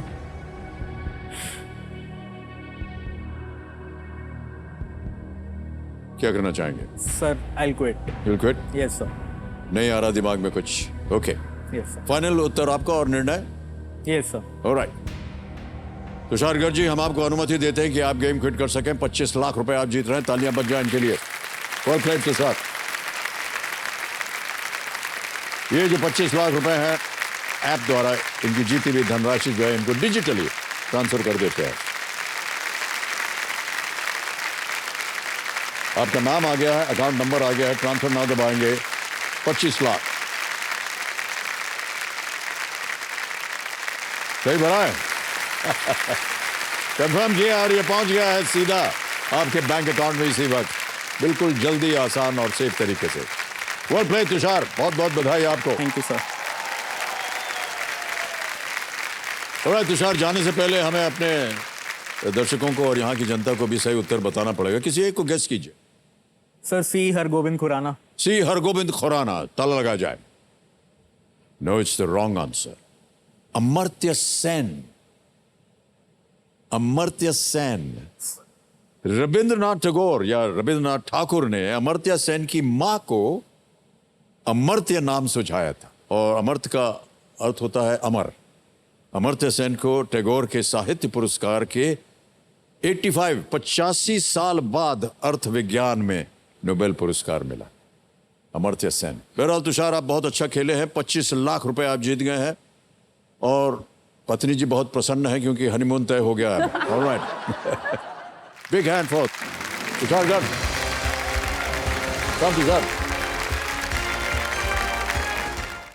क्या करना चाहेंगे?
Sir I quit.
You'll quit?
Yes sir.
नहीं आ रहा दिमाग में कुछ? Okay,
yes sir.
फाइनल उत्तर आपका और निर्णय?
Yes sir.
Alright. Tushar Garg ji, हम आपको अनुमति देते हैं कि आप गेम क्विट कर सकें। 25 लाख रुपए आप जीत रहे हैं। तालियां बज जाए इनके लिए। वेल प्लेड के साथ। ये जो 25 लाख रुपए हैं ऐप द्वारा इनकी जीती हुई धनराशि जो है इनको डिजिटली ट्रांसफर कर देते हैं। आपका नाम आ गया है, अकाउंट नंबर आ गया है, ट्रांसफर नाउ दबाएंगे। 25 लाख सही भरा है। कंफर्म किया और ये पहुंच गया है सीधा आपके बैंक अकाउंट में इसी वक्त, बिल्कुल जल्दी, आसान और सेफ तरीके से। वेल प्ले तुषार, बहुत बहुत बधाई आपको।
Thank you sir.
थोड़ा तुषार, जाने से पहले हमें अपने दर्शकों को और यहाँ की जनता को भी सही उत्तर बताना पड़ेगा। किसी एक को गेस कीजिए।
Sir C Hargobind Khorana.
C Hargobind Khorana. ताला लगा जाए। No, it's the wrong answer. Amartya Sen. Amartya Sen. Rabindranath Tagore या रविंद्रनाथ ठाकुर ने अमर्त्य सेन की मां को अमर्त्य नाम सुझाया था और अमर्त्य का अर्थ होता है अमर। अमर्त्य सेन को टैगोर के साहित्य पुरस्कार के 85 साल बाद अर्थ विज्ञान में नोबेल पुरस्कार मिला। अमर्त्य सेन। बहरहाल तुषार, आप बहुत अच्छा खेले हैं। 25 लाख रुपए आप जीत गए हैं और पत्नी जी बहुत प्रसन्न है क्योंकि हनीमून तय हो गया है। Alright, big hand for Tushar Garg. Tushar